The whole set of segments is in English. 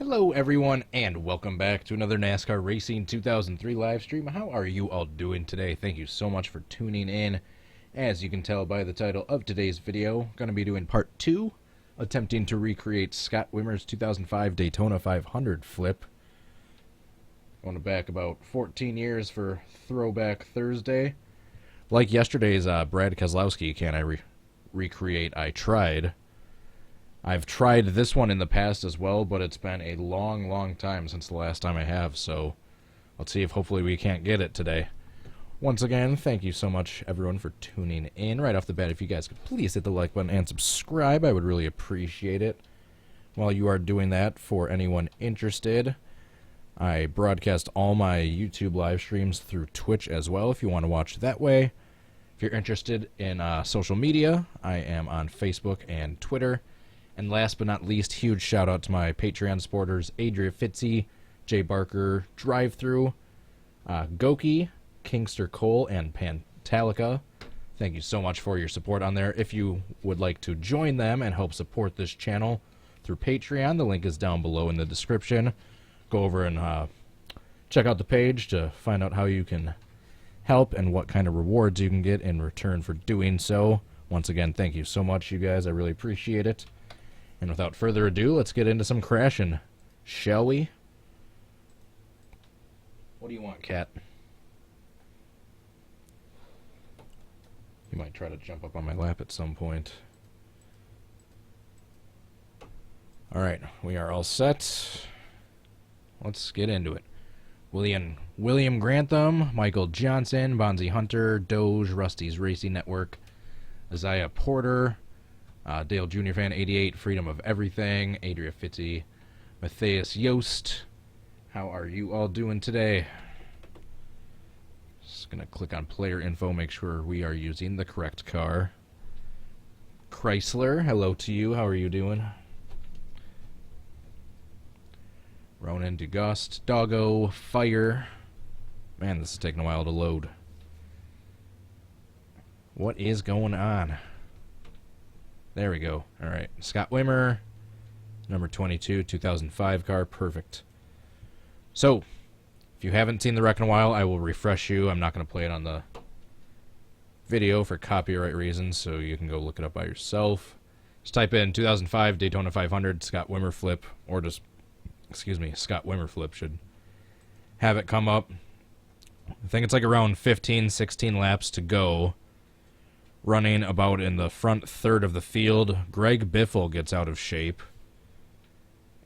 Hello everyone, and welcome back to another NASCAR Racing 2003 live stream. How are you all doing today? Thank you so much for tuning in. As you can tell by the title of today's video, going to be doing part 2, attempting to recreate Scott Wimmer's 2005 Daytona 500 flip. Going back about 14 years for Throwback Thursday. Like yesterday's Brad Keselowski Can I Recreate, I tried. I've tried this one in the past as well, but it's been a long time since the last time I have, so let's see if hopefully we can't get it today. Once again, thank you so much, everyone, for tuning in. Right off the bat, if you guys could please hit the like button and subscribe, I would really appreciate it. While you are doing that, for anyone interested, I broadcast all my YouTube live streams through Twitch as well, if you want to watch that way. If you're interested in social media, I am on Facebook and Twitter. And last but not least, huge shout out to my Patreon supporters, Adria Fitzy, Jay Barker, Drive-Thru, Goki, Kingster Cole, and Pantalica. Thank you so much for your support on there. If you would like to join them and help support this channel through Patreon, the link is down below in the description. Go over and check out the page to find out how you can help and what kind of rewards you can get in return for doing so. Once again, thank you so much, you guys. I really appreciate it. And without further ado, let's get into some crashing, shall we? What do you want, cat? You might try to jump up on my lap at some point. Alright, we are all set. Let's get into it. William Grantham, Michael Johnson, Bonzi Hunter, Doge, Rusty's Racing Network, Isaiah Porter, Dale Jr. Fan 88, Freedom of Everything, Adria Fitzy, Matthias Yost. How are you all doing today? Just gonna click on player info, make sure we are using the correct car. Chrysler, hello to you. How are you doing? Ronan DeGust, Doggo, Fire. Man, this is taking a while to load. What is going on? There we go. Alright. Scott Wimmer, number 22, 2005 car. Perfect. So, if you haven't seen the wreck in a while, I will refresh you. I'm not going to play it on the video for copyright reasons, so you can go look it up by yourself. Just type in 2005 Daytona 500 Scott Wimmer flip, or just, excuse me, Scott Wimmer flip should have it come up. I think it's like around 15, 16 laps to go. Running about in the front third of the field. Greg Biffle gets out of shape.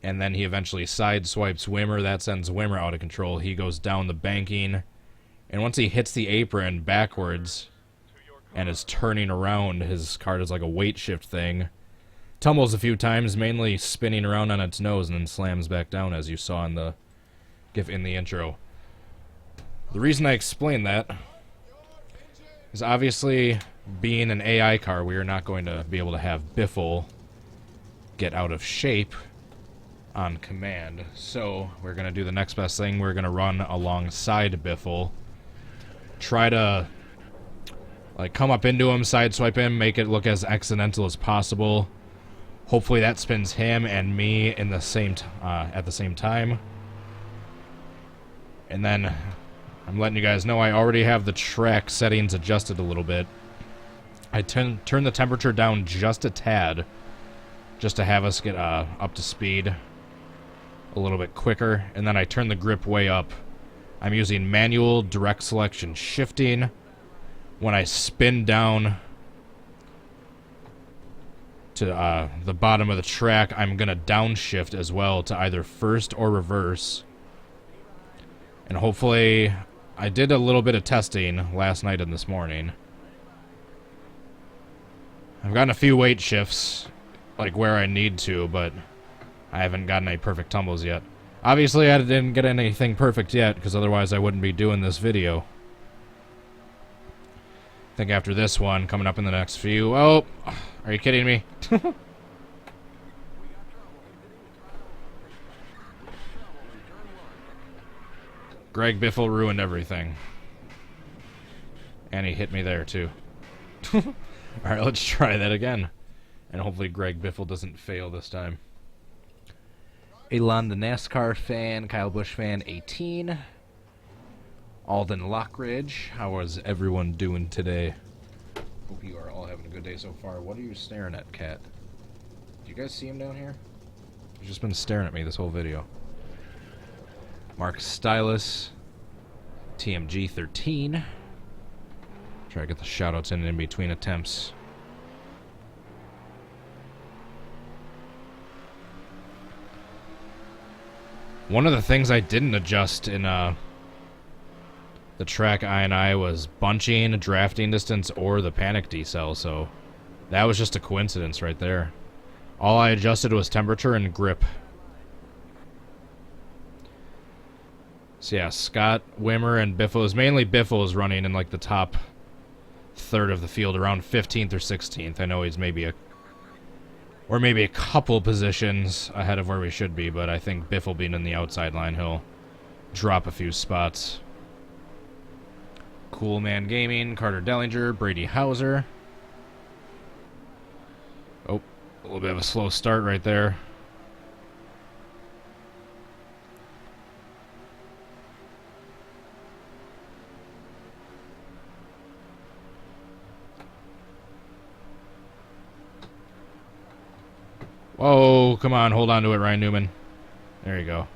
And then he eventually sideswipes Wimmer. That sends Wimmer out of control. He goes down the banking. And once he hits the apron backwards and is turning around, his car does like a weight shift thing. Tumbles a few times, mainly spinning around on its nose, and then slams back down, as you saw in the GIF in the intro. The reason I explain that is obviously, being an AI car, we are not going to be able to have Biffle get out of shape on command. So we're going to do the next best thing. We're going to run alongside Biffle. Try to come up into him, sideswipe him, make it look as accidental as possible. Hopefully that spins him and me in the same at the same time. And then I'm letting you guys know I already have the track settings adjusted a little bit. I turn the temperature down just a tad, just to have us get up to speed a little bit quicker, and then I turn the grip way up. I'm using manual direct selection shifting. When I spin down to the bottom of the track, I'm going to downshift as well to either first or reverse. And hopefully, I did a little bit of testing last night and this morning. I've gotten a few weight shifts, like where I need to, but I haven't gotten any perfect tumbles yet. Obviously, I didn't get anything perfect yet, because otherwise I wouldn't be doing this video. I think after this one, coming up in the next few... Oh, are you kidding me? Greg Biffle ruined everything. And he hit me there, too. Alright, let's try that again. And hopefully Greg Biffle doesn't fail this time. Elon the NASCAR fan, Kyle Busch fan 18. Alden Lockridge, how is everyone doing today? Hope you are all having a good day so far. What are you staring at, Cat? Do you guys see him down here? He's just been staring at me this whole video. Mark Stylus, TMG 13. Try to get the shoutouts in between attempts. One of the things I didn't adjust in the track I&I was bunching, drafting distance, or the panic decel, so that was just a coincidence right there. All I adjusted was temperature and grip. So yeah, Scott, Wimmer, and Biffle. Mainly Biffle is running in like the top third of the field, around 15th or 16th. I know he's maybe a couple positions ahead of where we should be, but I think Biffle being in the outside line, he'll drop a few spots. Cool Man Gaming, Carter Dellinger, Brady Hauser. Oh, a little bit of a slow start right there. Whoa, come on, hold on to it, Ryan Newman. There you go.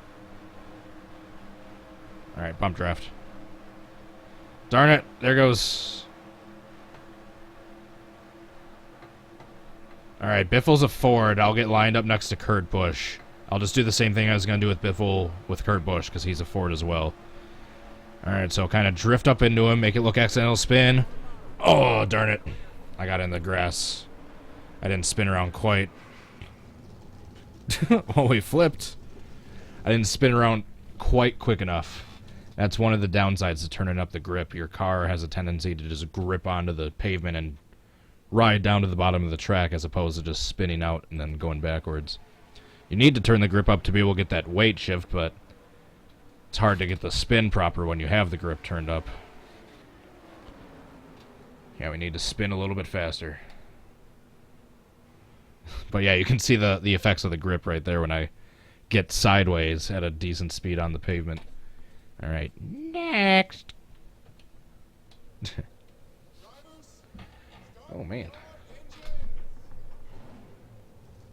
Alright, bump draft. Darn it, there goes. Alright, Biffle's a Ford. I'll get lined up next to Kurt Busch. I'll just do the same thing I was going to do with Biffle with Kurt Busch, because he's a Ford as well. Alright, so kind of drift up into him, make it look accidental spin. Oh, darn it. I got in the grass. I didn't spin around quite. Oh, we flipped. I didn't spin around quite quick enough. That's one of the downsides to turning up the grip. Your car has a tendency to just grip onto the pavement and ride down to the bottom of the track as opposed to just spinning out and then going backwards. You need to turn the grip up to be able to get that weight shift, but it's hard to get the spin proper when you have the grip turned up. Yeah, we need to spin a little bit faster. But yeah, you can see the effects of the grip right there when I get sideways at a decent speed on the pavement. Alright, next! Oh man.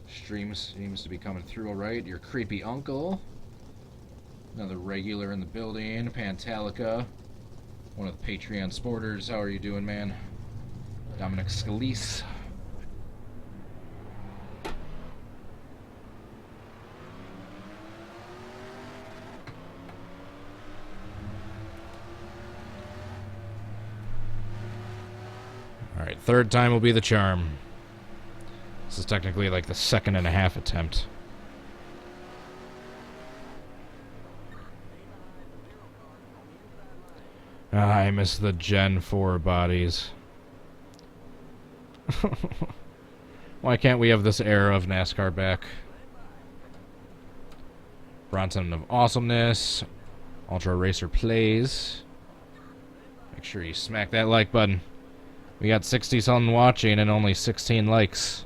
Stream seems to be coming through alright. Your creepy uncle. Another regular in the building. Pantalica. One of the Patreon sporters. How are you doing, man? Dominic Scalise. Alright, third time will be the charm. This is technically like the 2.5 attempt. I miss the Gen 4 bodies. Why can't we have this era of NASCAR back? Bronson of Awesomeness. Ultra Racer Plays. Make sure you smack that like button. We got 60-something watching and only 16 likes.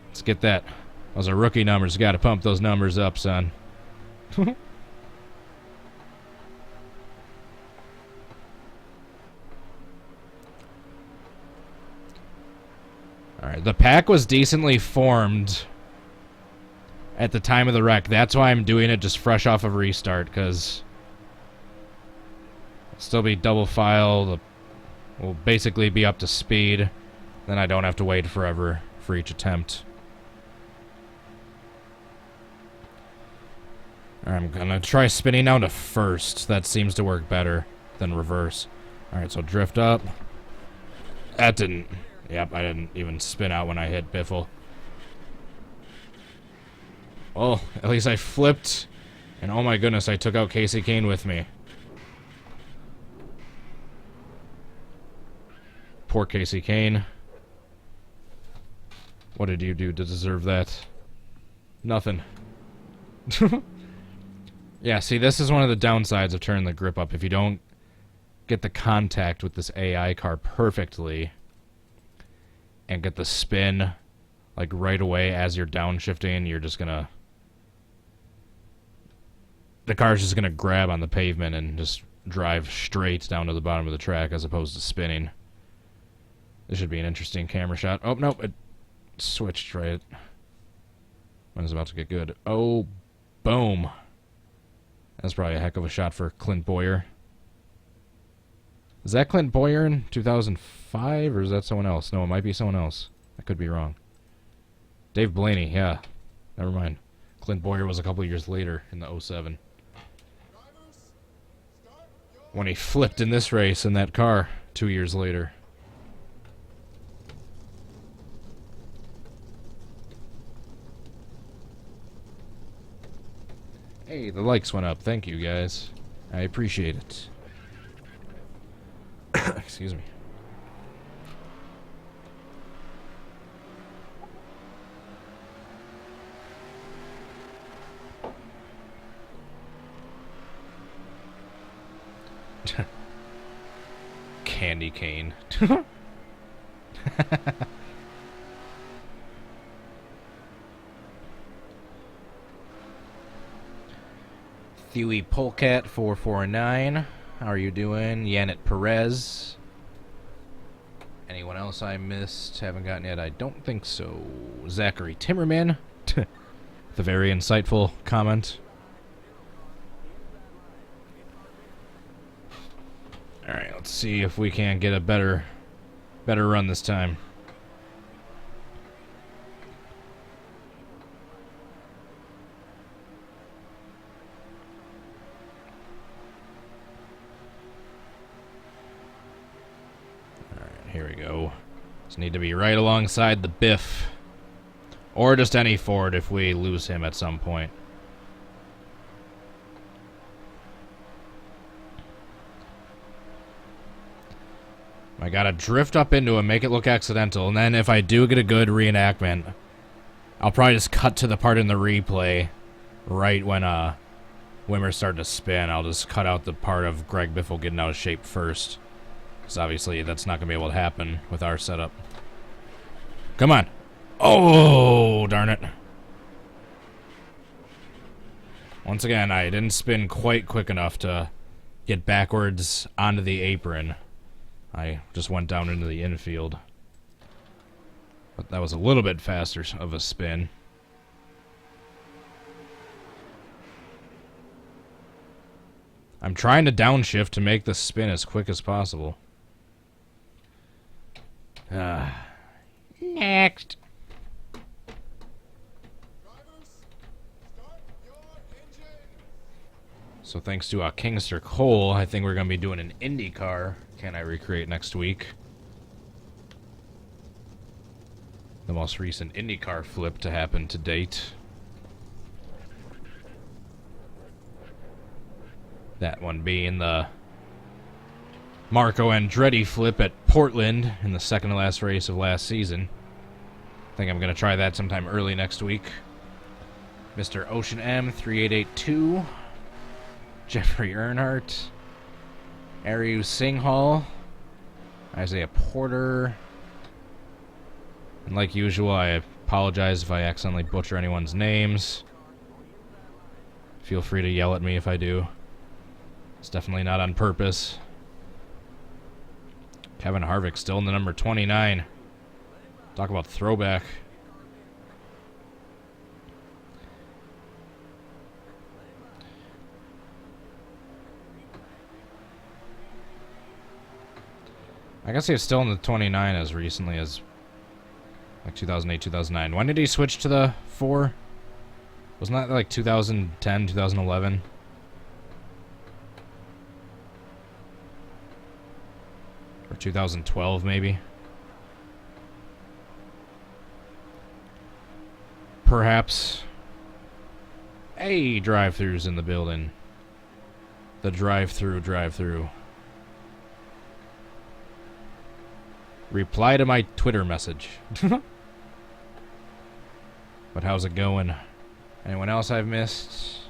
Let's get that. Those are rookie numbers. Got to pump those numbers up, son. Alright, the pack was decently formed at the time of the wreck. That's why I'm doing it just fresh off of restart, because it'll still be double file. We'll basically be up to speed. Then I don't have to wait forever for each attempt. I'm gonna try spinning down to first. That seems to work better than reverse. Alright, so drift up. That didn't... Yep, I didn't even spin out when I hit Biffle. Well, at least I flipped, and oh my goodness, I took out Casey Kane with me. Poor Casey Kane. What did you do to deserve that? Nothing. Yeah, see, this is one of the downsides of turning the grip up. If you don't get the contact with this AI car perfectly, and get the spin like right away as you're downshifting, you're just gonna... the car's just gonna grab on the pavement and just drive straight down to the bottom of the track as opposed to spinning. This should be an interesting camera shot. Oh, no, it switched right when it's about to get good. Oh, boom. That's probably a heck of a shot for Clint Boyer. Is that Clint Boyer in 2005, or is that someone else? No, it might be someone else. I could be wrong. Dave Blaney, yeah. Never mind. Clint Boyer was a couple years later in the 07. When he flipped in this race in that car 2 years later. Hey, the likes went up. Thank you, guys. I appreciate it. Excuse me. Candy cane. Thuy Polecat 449. How are you doing? Yanit Perez. Anyone else I missed? Haven't gotten yet? I don't think so. Zachary Timmerman. The very insightful comment. Alright, let's see if we can get a better run this time. Alright, here we go. Just need to be right alongside the Biff. Or just any Ford if we lose him at some point. I gotta drift up into him, make it look accidental, and then if I do get a good reenactment, I'll probably just cut to the part in the replay right when Wimmer started to spin. I'll just cut out the part of Greg Biffle getting out of shape first. Because obviously that's not going to be able to happen with our setup. Come on. Oh, darn it. Once again, I didn't spin quite quick enough to get backwards onto the apron. I just went down into the infield. But that was a little bit faster of a spin. I'm trying to downshift to make the spin as quick as possible. Next. So thanks to Kingster Cole, I think we're going to be doing an IndyCar Can I Recreate next week. The most recent IndyCar flip to happen to date. That one being the Marco Andretti flip at Portland in the second to last race of last season. I think I'm going to try that sometime early next week. Mr. Ocean M 3882. Jeffrey Earnhardt, Ariu Singhal, Isaiah Porter, and like usual, I apologize if I accidentally butcher anyone's names. Feel free to yell at me if I do. It's definitely not on purpose. Kevin Harvick still in the number 29. Talk about throwback. I guess he was still in the 29 as recently as like 2008, 2009. When did he switch to the 4? Wasn't that like 2010, 2011? Or 2012 maybe? Perhaps. Hey, drive-throughs in the building. The drive-through. Reply to my Twitter message. But how's it going? Anyone else I've missed?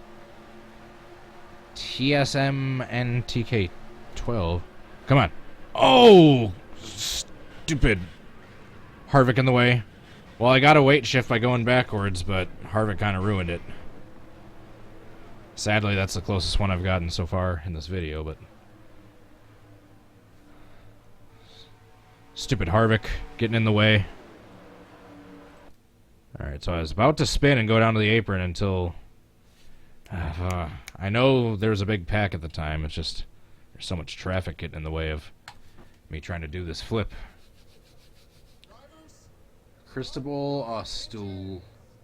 TSM NTK12. Come on. Oh! Stupid Harvick in the way. Well, I got a weight shift by going backwards, but Harvick kind of ruined it. Sadly, that's the closest one I've gotten so far in this video, but... Stupid Harvick getting in the way. Alright, so I was about to spin and go down to the apron until... I know there was a big pack at the time. It's just there's so much traffic getting in the way of me trying to do this flip. Cristobal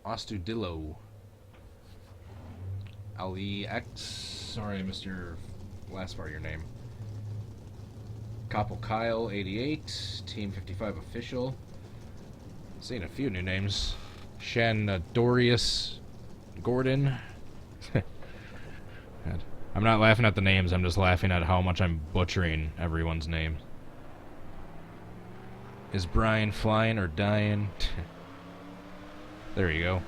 Ostudillo. Ali X. Sorry, I missed your last part of your name. Koppel Kyle 88. Team 55 official. Seen a few new names. Shandorius Gordon. I'm not laughing at the names, I'm just laughing at how much I'm butchering everyone's name. Is Brian flying or dying? There you go.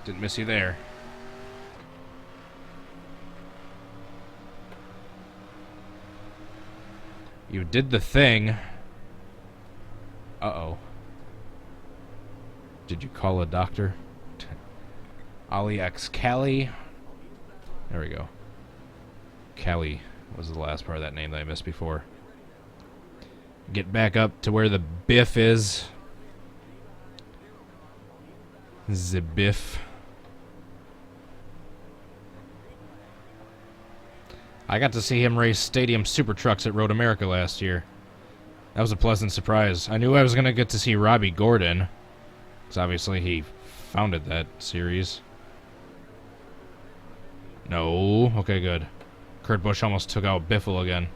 Didn't miss you there. You did the thing. Uh-oh. Did you call a doctor? Ali X Cali. There we go. Cali was the last part of that name that I missed before. Get back up to where the Biff is. The Biff. I got to see him race Stadium Super Trucks at Road America last year. That was a pleasant surprise. I knew I was going to get to see Robbie Gordon, because obviously he founded that series. No. Okay, good. Kurt Busch almost took out Biffle again.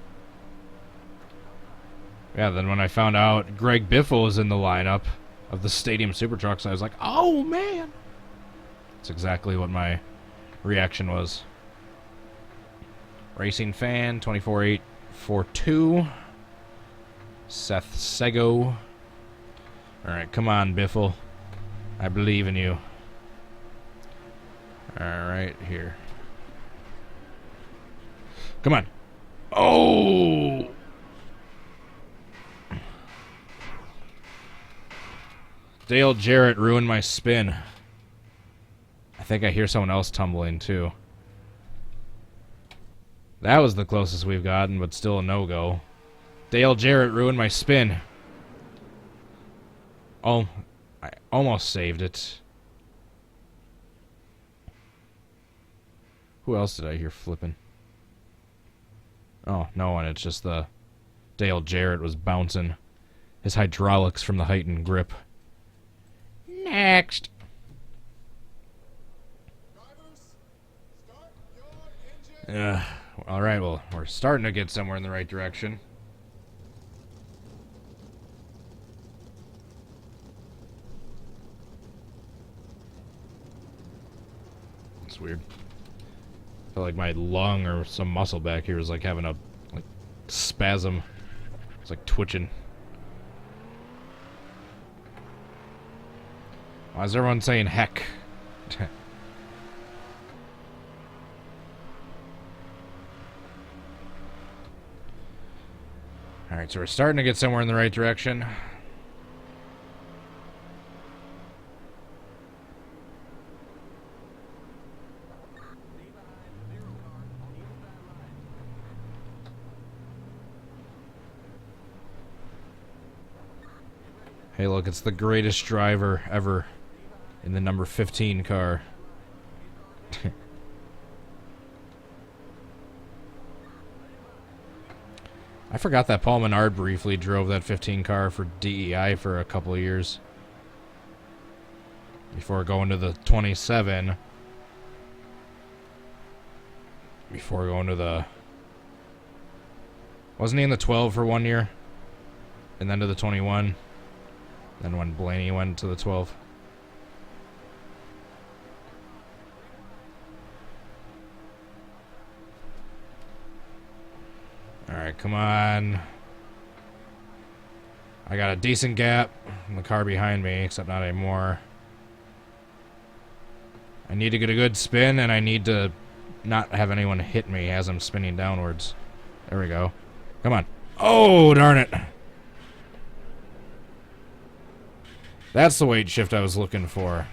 Yeah, then when I found out Greg Biffle was in the lineup of the Stadium Super Trucks, I was like, oh, man. That's exactly what my reaction was. Racing Fan, 24842. Seth Sego. Alright, come on, Biffle. I believe in you. Alright, here. Come on. Oh! Dale Jarrett ruined my spin. I think I hear someone else tumbling, too. That was the closest we've gotten, but still a no-go. Dale Jarrett ruined my spin. Oh, I almost saved it. Who else did I hear flipping? Oh, no one. It's just the Dale Jarrett was bouncing his hydraulics from the heightened grip. Next. All right, well, we're starting to get somewhere in the right direction. It's weird. I feel like my lung or some muscle back here is like having a spasm. It's like twitching. Why is everyone saying heck? Alright, so we're starting to get somewhere in the right direction. Hey, look, it's the greatest driver ever in the number 15 car. I forgot that Paul Menard briefly drove that 15 car for DEI for a couple of years. Before going to the 27. Before going to the... Wasn't he in the 12 for 1 year? And then to the 21. Then when Blaney went to the 12. Alright, come on. I got a decent gap in the car behind me, except not anymore. I need to get a good spin, and I need to not have anyone hit me as I'm spinning downwards. There we go. Come on. Oh, darn it. That's the weight shift I was looking for.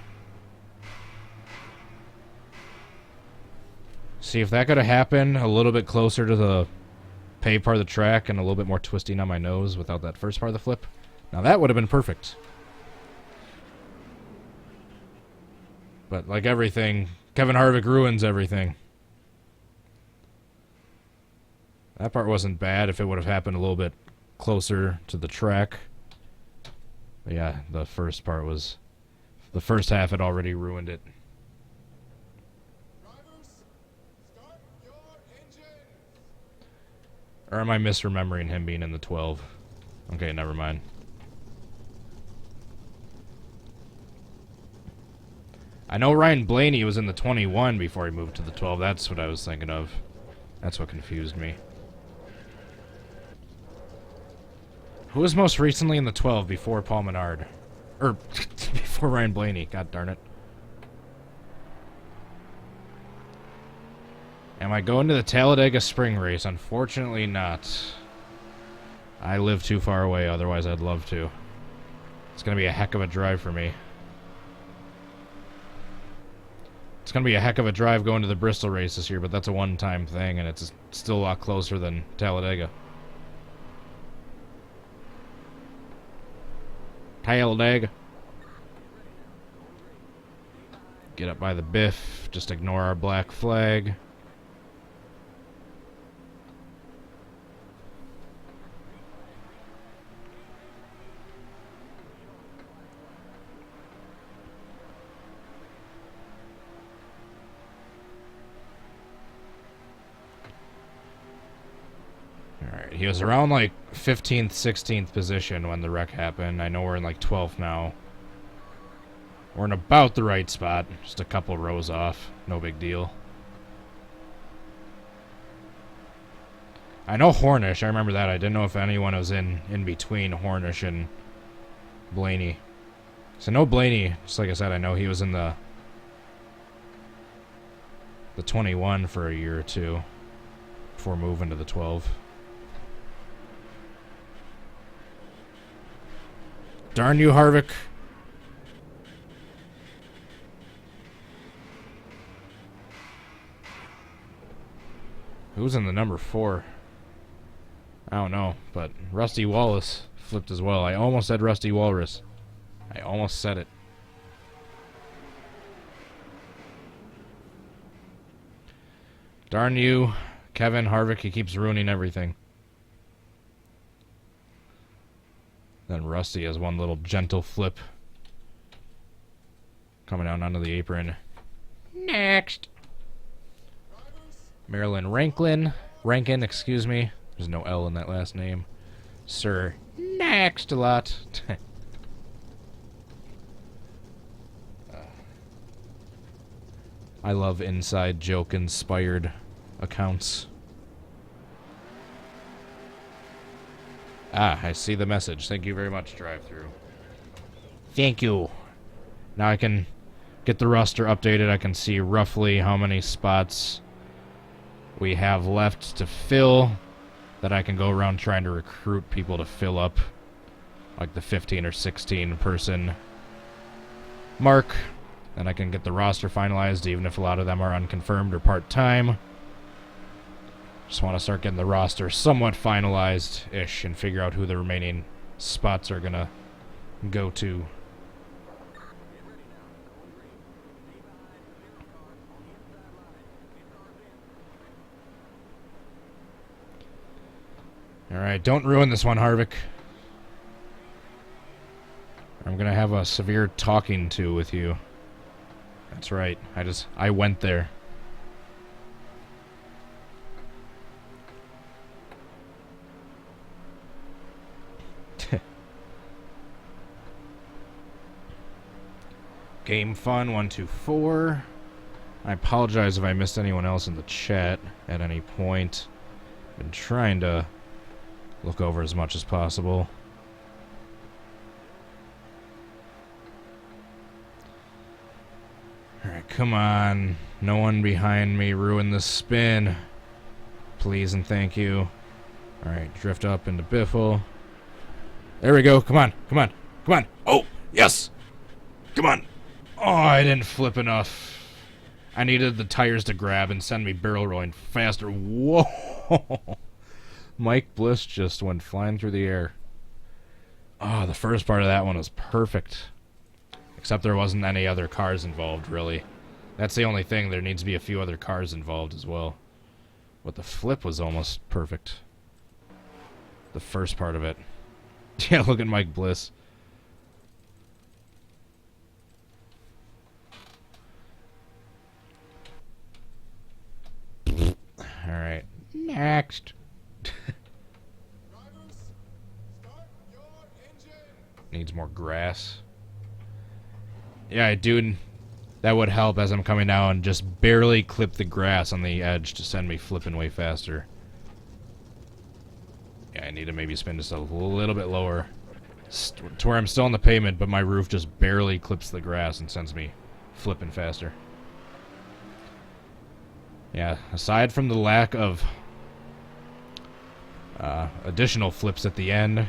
See, if that could have happened a little bit closer to the paved part of the track and a little bit more twisting on my nose without that first part of the flip, now that would have been perfect. But like everything, Kevin Harvick ruins everything. That part wasn't bad if it would have happened a little bit closer to the track. But yeah, the first part was... the first half had already ruined it. Drivers, start your engines. Or am I misremembering him being in the 12? Okay, never mind. I know Ryan Blaney was in the 21 before he moved to the 12. That's what I was thinking of. That's what confused me. Who was most recently in the 12 before Paul Menard? Or, before Ryan Blaney. God darn it. Am I going to the Talladega Spring Race? Unfortunately not. I live too far away, otherwise I'd love to. It's going to be a heck of a drive for me. It's going to be a heck of a drive going to the Bristol race this year, but that's a one-time thing, and it's still a lot closer than Talladega. Talladega. Get up by the biff. Just ignore our black flag. Alright, he was around like 15th, 16th position when the wreck happened. I know we're in like 12th now. We're in about the right spot. Just a couple rows off. No big deal. I know Hornish. I remember that. I didn't know if anyone was in between Hornish and Blaney. So no Blaney. Just like I said, I know he was in the 21 for a year or two before moving to the 12. Darn you, Harvick. Who's in the number 4? I don't know, but Rusty Wallace flipped as well. I almost said Rusty Walrus. I almost said it. Darn you, Kevin Harvick. He keeps ruining everything. Then Rusty has one little gentle flip. Coming down onto the apron. Next. Marilyn Rankin, excuse me. There's no L in that last name. Sir, next a lot. I love inside joke inspired accounts. Ah, I see the message. Thank you very much, drive-thru. Thank you. Now I can get the roster updated. I can see roughly how many spots we have left to fill, that I can go around trying to recruit people to fill up, like the 15 or 16 person mark. Then I can get the roster finalized, even if a lot of them are unconfirmed or part-time. Just want to start getting the roster somewhat finalized-ish and figure out who the remaining spots are going to go to. Alright, don't ruin this one, Harvick. I'm going to have a severe talking to with you. That's right. I went there. Game Fun 124. I apologize if I missed anyone else in the chat at any point. Been trying to look over as much as possible. Alright, come on. No one behind me ruin the spin. Please and thank you. Alright, drift up into Biffle. There we go. Come on, come on, come on. Oh! Yes! Come on! Oh, I didn't flip enough. I needed the tires to grab and send me barrel rolling faster. Whoa! Mike Bliss just went flying through the air. Oh, the first part of that one was perfect. Except there wasn't any other cars involved, really. That's the only thing. There needs to be a few other cars involved as well. But the flip was almost perfect. The first part of it. Yeah, look at Mike Bliss. Alright. Next. Drivers, start your engine. Needs more grass. Yeah, dude. That would help as I'm coming down. Just barely clip the grass on the edge to send me flipping way faster. Yeah, I need to maybe spin just a little bit lower. To where I'm still on the pavement, but my roof just barely clips the grass and sends me flipping faster. Yeah, aside from the lack of additional flips at the end,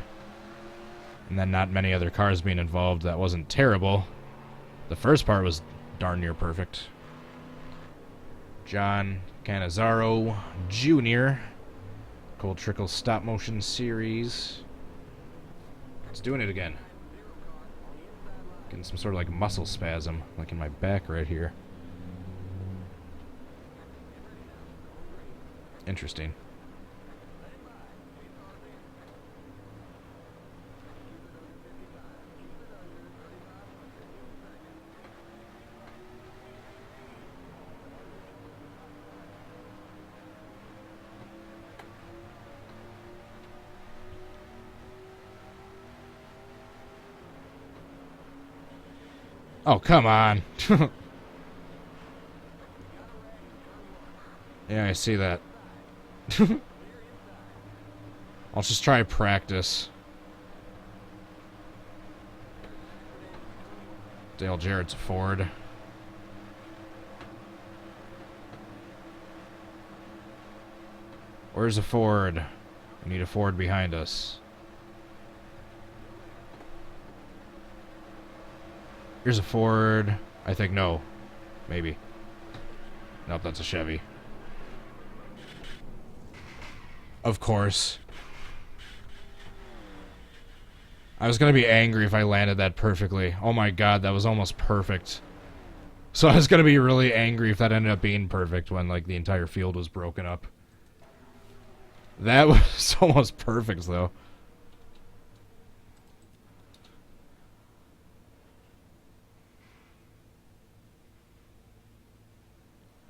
and then not many other cars being involved, that wasn't terrible. The first part was darn near perfect. John Cannizzaro Jr. Cold Trickle stop motion series. It's doing it again. Getting some sort of like muscle spasm, like in my back right here. Interesting. Oh, come on. Yeah, I see that. I'll just try practice. Dale Jarrett's a Ford. Where's a Ford? We need a Ford behind us. Here's a Ford. I think no. Maybe. Nope, that's a Chevy. Of course. I was gonna be angry if I landed that perfectly. Oh my god, that was almost perfect. So I was gonna be really angry if that ended up being perfect when, like, the entire field was broken up. That was almost perfect, though.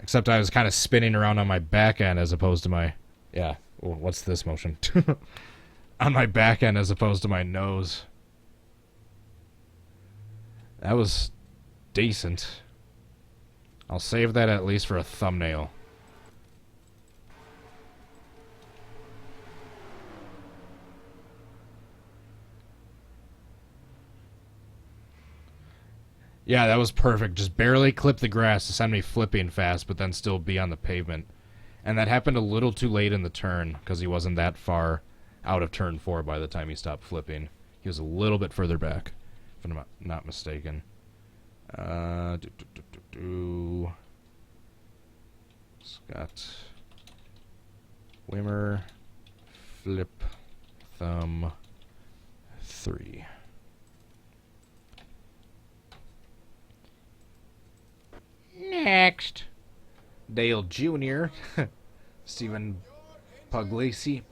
Except I was kind of spinning around on my back end as opposed to my... Yeah, well, what's this motion? On my back end as opposed to my nose. That was decent. I'll save that at least for a thumbnail. Yeah, that was perfect. Just barely clip the grass to send me flipping fast, but then still be on the pavement. And that happened a little too late in the turn, because he wasn't that far out of turn 4 by the time he stopped flipping. He was a little bit further back, if I'm not mistaken. Scott Wimmer, flip, thumb, 3. Next. Dale Jr. Stephen Puglisi.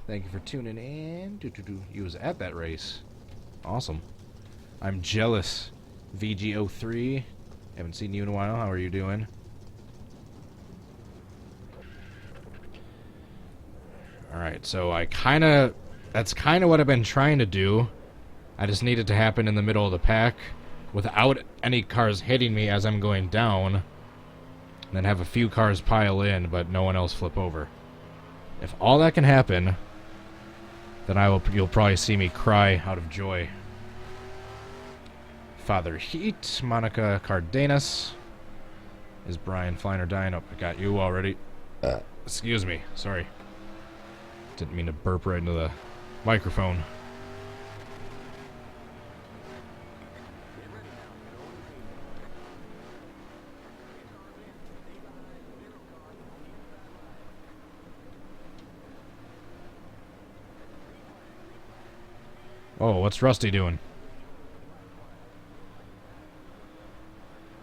Thank you for tuning in. You was at that race. Awesome. I'm jealous. VG03. Haven't seen you in a while. How are you doing? Alright, so that's kind of what I've been trying to do. I just need it to happen in the middle of the pack without any cars hitting me as I'm going down, and then have a few cars pile in, but no one else flip over. If all that can happen, then you'll probably see me cry out of joy. Father Heat, Monica Cardenas. Is Brian flying or dying? Oh, I got you already. Excuse me, sorry. Didn't mean to burp right into the microphone. Oh, what's Rusty doing?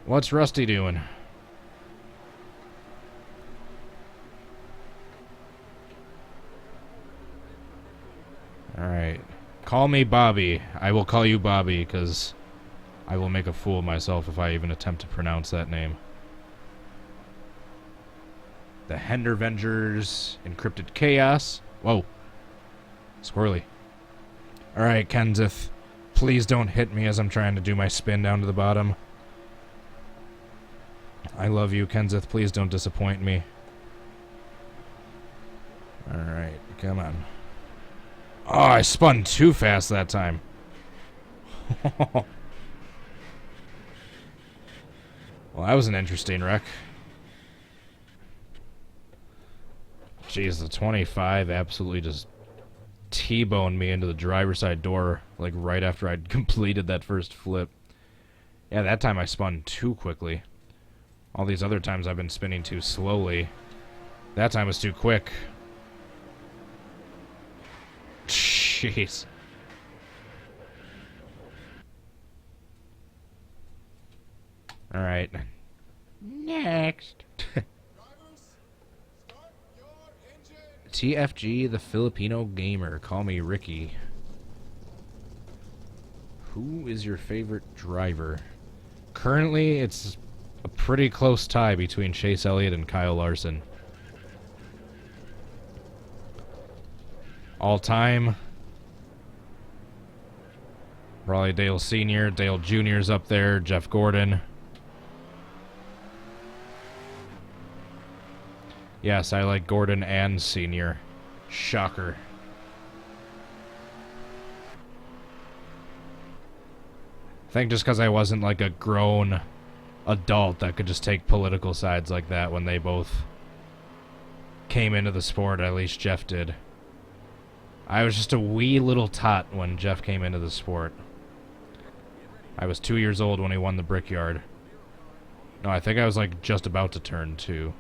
What's Rusty doing? Alright. Call me Bobby. I will call you Bobby, because I will make a fool of myself if I even attempt to pronounce that name. The Hendervengers Encrypted Chaos. Whoa. Squirrely. Alright, Kenseth. Please don't hit me as I'm trying to do my spin down to the bottom. I love you, Kenseth. Please don't disappoint me. Alright, come on. Oh, I spun too fast that time. Well, that was an interesting wreck. Jeez, the 25 absolutely just T-boned me into the driver's side door, like right after I'd completed that first flip. Yeah, that time I spun too quickly. All these other times I've been spinning too slowly. That time was too quick. Jeez. Alright. Next. TFG, the Filipino gamer. Call me Ricky. Who is your favorite driver? Currently, it's a pretty close tie between Chase Elliott and Kyle Larson. All time, probably Dale Sr., Dale Jr.'s up there, Jeff Gordon. Yes, I like Gordon and Sr. Shocker. I think just because I wasn't like a grown adult that could just take political sides like that when they both came into the sport, at least Jeff did. I was just a wee little tot when Jeff came into the sport. I was 2 years old when he won the Brickyard. No, I think I was like just about to turn 2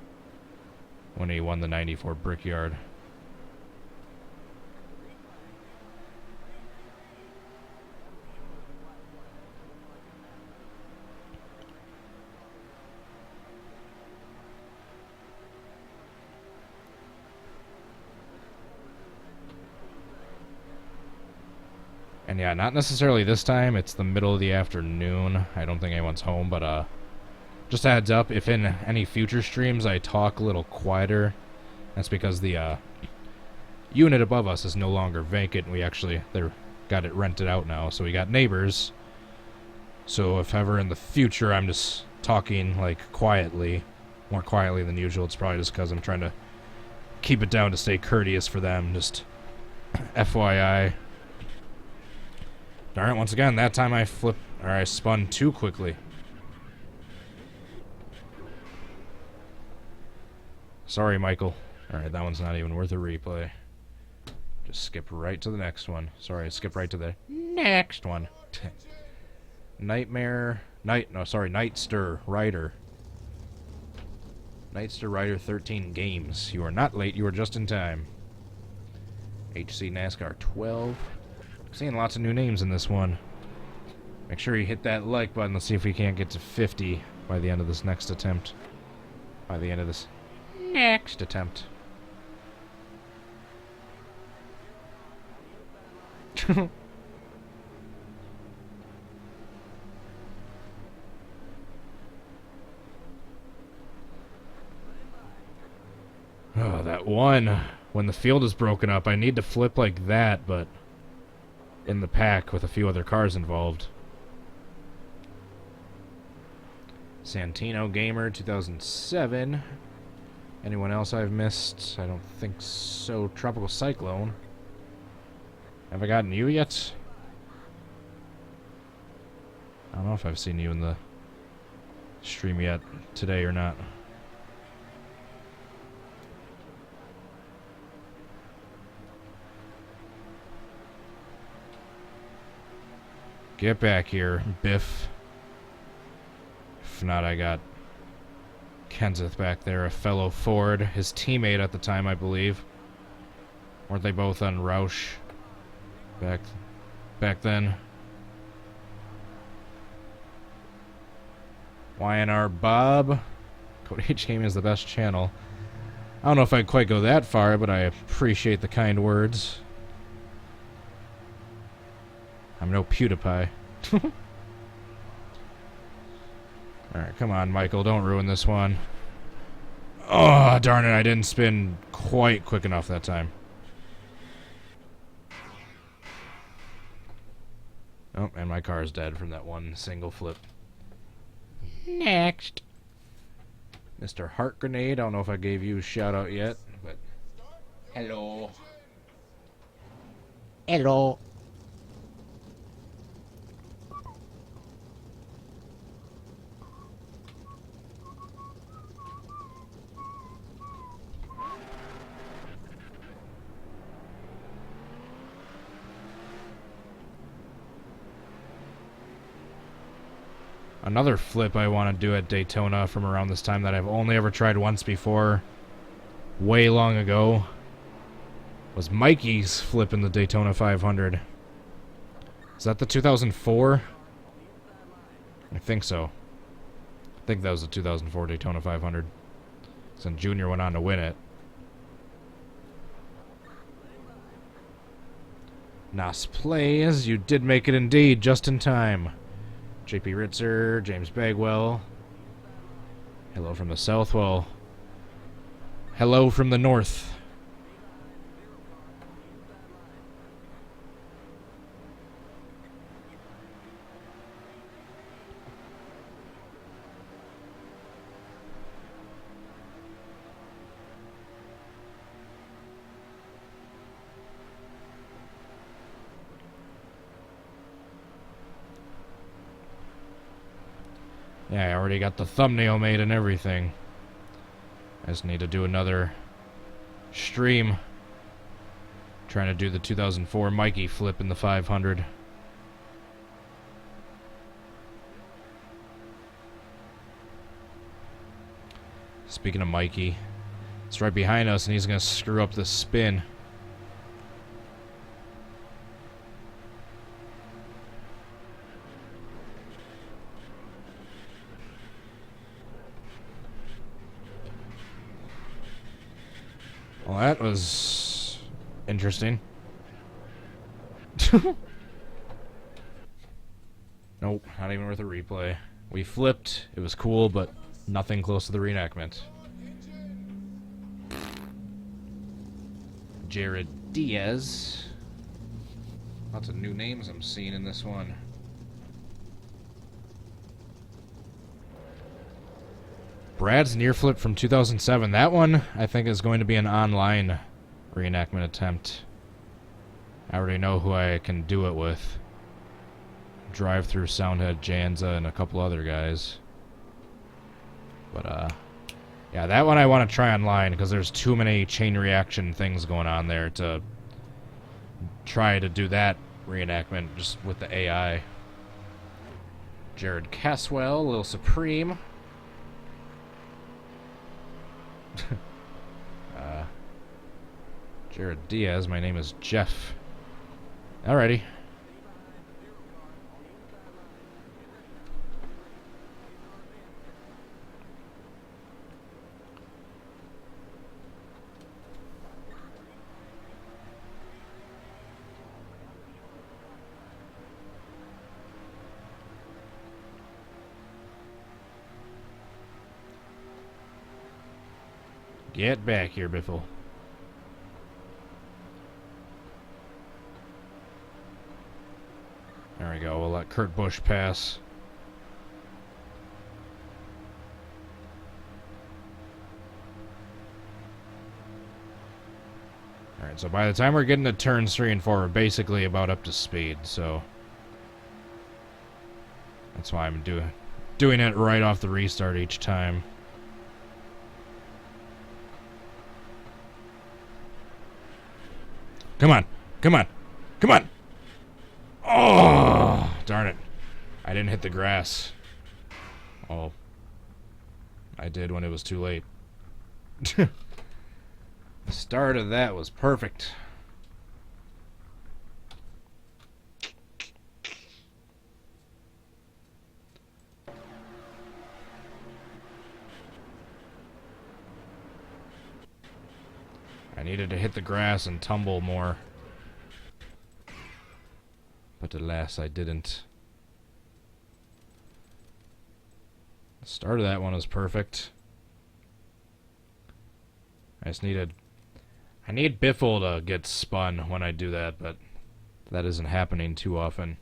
when he won the 94 Brickyard. And yeah, not necessarily this time. It's the middle of the afternoon. I don't think anyone's home, but just a heads up, if in any future streams I talk a little quieter, that's because the unit above us is no longer vacant. We actually got it rented out now, so we got neighbors. So if ever in the future I'm just talking like quietly, more quietly than usual, it's probably just because I'm trying to keep it down to stay courteous for them. Just FYI. Alright, once again, that time I spun too quickly. Sorry, Michael. Alright, that one's not even worth a replay. Just skip right to the next one. Sorry, skip right to the next one. Nightster Rider. Nightster Rider 13 games. You are not late, you are just in time. HC NASCAR 12. Seeing lots of new names in this one. Make sure you hit that like button. Let's see if we can't get to 50 by the end of this next attempt. By the end of this next attempt. Oh, that one. When the field is broken up, I need to flip like that, but in the pack with a few other cars involved. Santino Gamer 2007. Anyone else I've missed? I don't think so. Tropical Cyclone. Have I gotten you yet? I don't know if I've seen you in the stream yet today or not. Get back here, Biff. If not, I got Kenseth back there, a fellow Ford, his teammate at the time, I believe. Weren't they both on Roush back back then. YNR Bob. Code H Gaming is the best channel. I don't know if I'd quite go that far, but I appreciate the kind words. I'm no PewDiePie. Alright, come on, Michael. Don't ruin this one. Oh, darn it. I didn't spin quite quick enough that time. Oh, and my car is dead from that one single flip. Next. Mr. Heart Grenade. I don't know if I gave you a shout out yet, but hello. Hello. Another flip I want to do at Daytona from around this time that I've only ever tried once before, way long ago, was Mikey's flip in the Daytona 500. Is that the 2004? I think so. I think that was the 2004 Daytona 500. Since Junior went on to win it. Nas plays. You did make it indeed, just in time. JP Ritzer, James Bagwell. Hello from the south. Well, hello from the north. Yeah, I already got the thumbnail made and everything. I just need to do another stream. Trying to do the 2004 Mikey flip in the 500. Speaking of Mikey, it's right behind us and he's going to screw up the spin. Well, that was interesting. Nope, not even worth a replay. We flipped, it was cool, but nothing close to the reenactment. Jared Diaz. Lots of new names I'm seeing in this one. Brad's near flip from 2007. That one, I think, is going to be an online reenactment attempt. I already know who I can do it with. Drive through Soundhead, Janza, and a couple other guys. But, yeah, that one I want to try online because there's too many chain reaction things going on there to try to do that reenactment just with the AI. Jared Caswell, Lil Supreme. Jared Diaz, my name is Jeff. Alrighty. Get back here, Biffle. There we go. We'll let Kurt Busch pass. Alright, so by the time we're getting to turns 3 and 4, we're basically about up to speed, so that's why I'm doing it right off the restart each time. Come on. Come on. Come on. Oh, darn it. I didn't hit the grass. Oh. I did when it was too late. The start of that was perfect. needed to hit the grass and tumble more. But alas, I didn't. The start of that one was perfect. I need Biffle to get spun when I do that, but that isn't happening too often.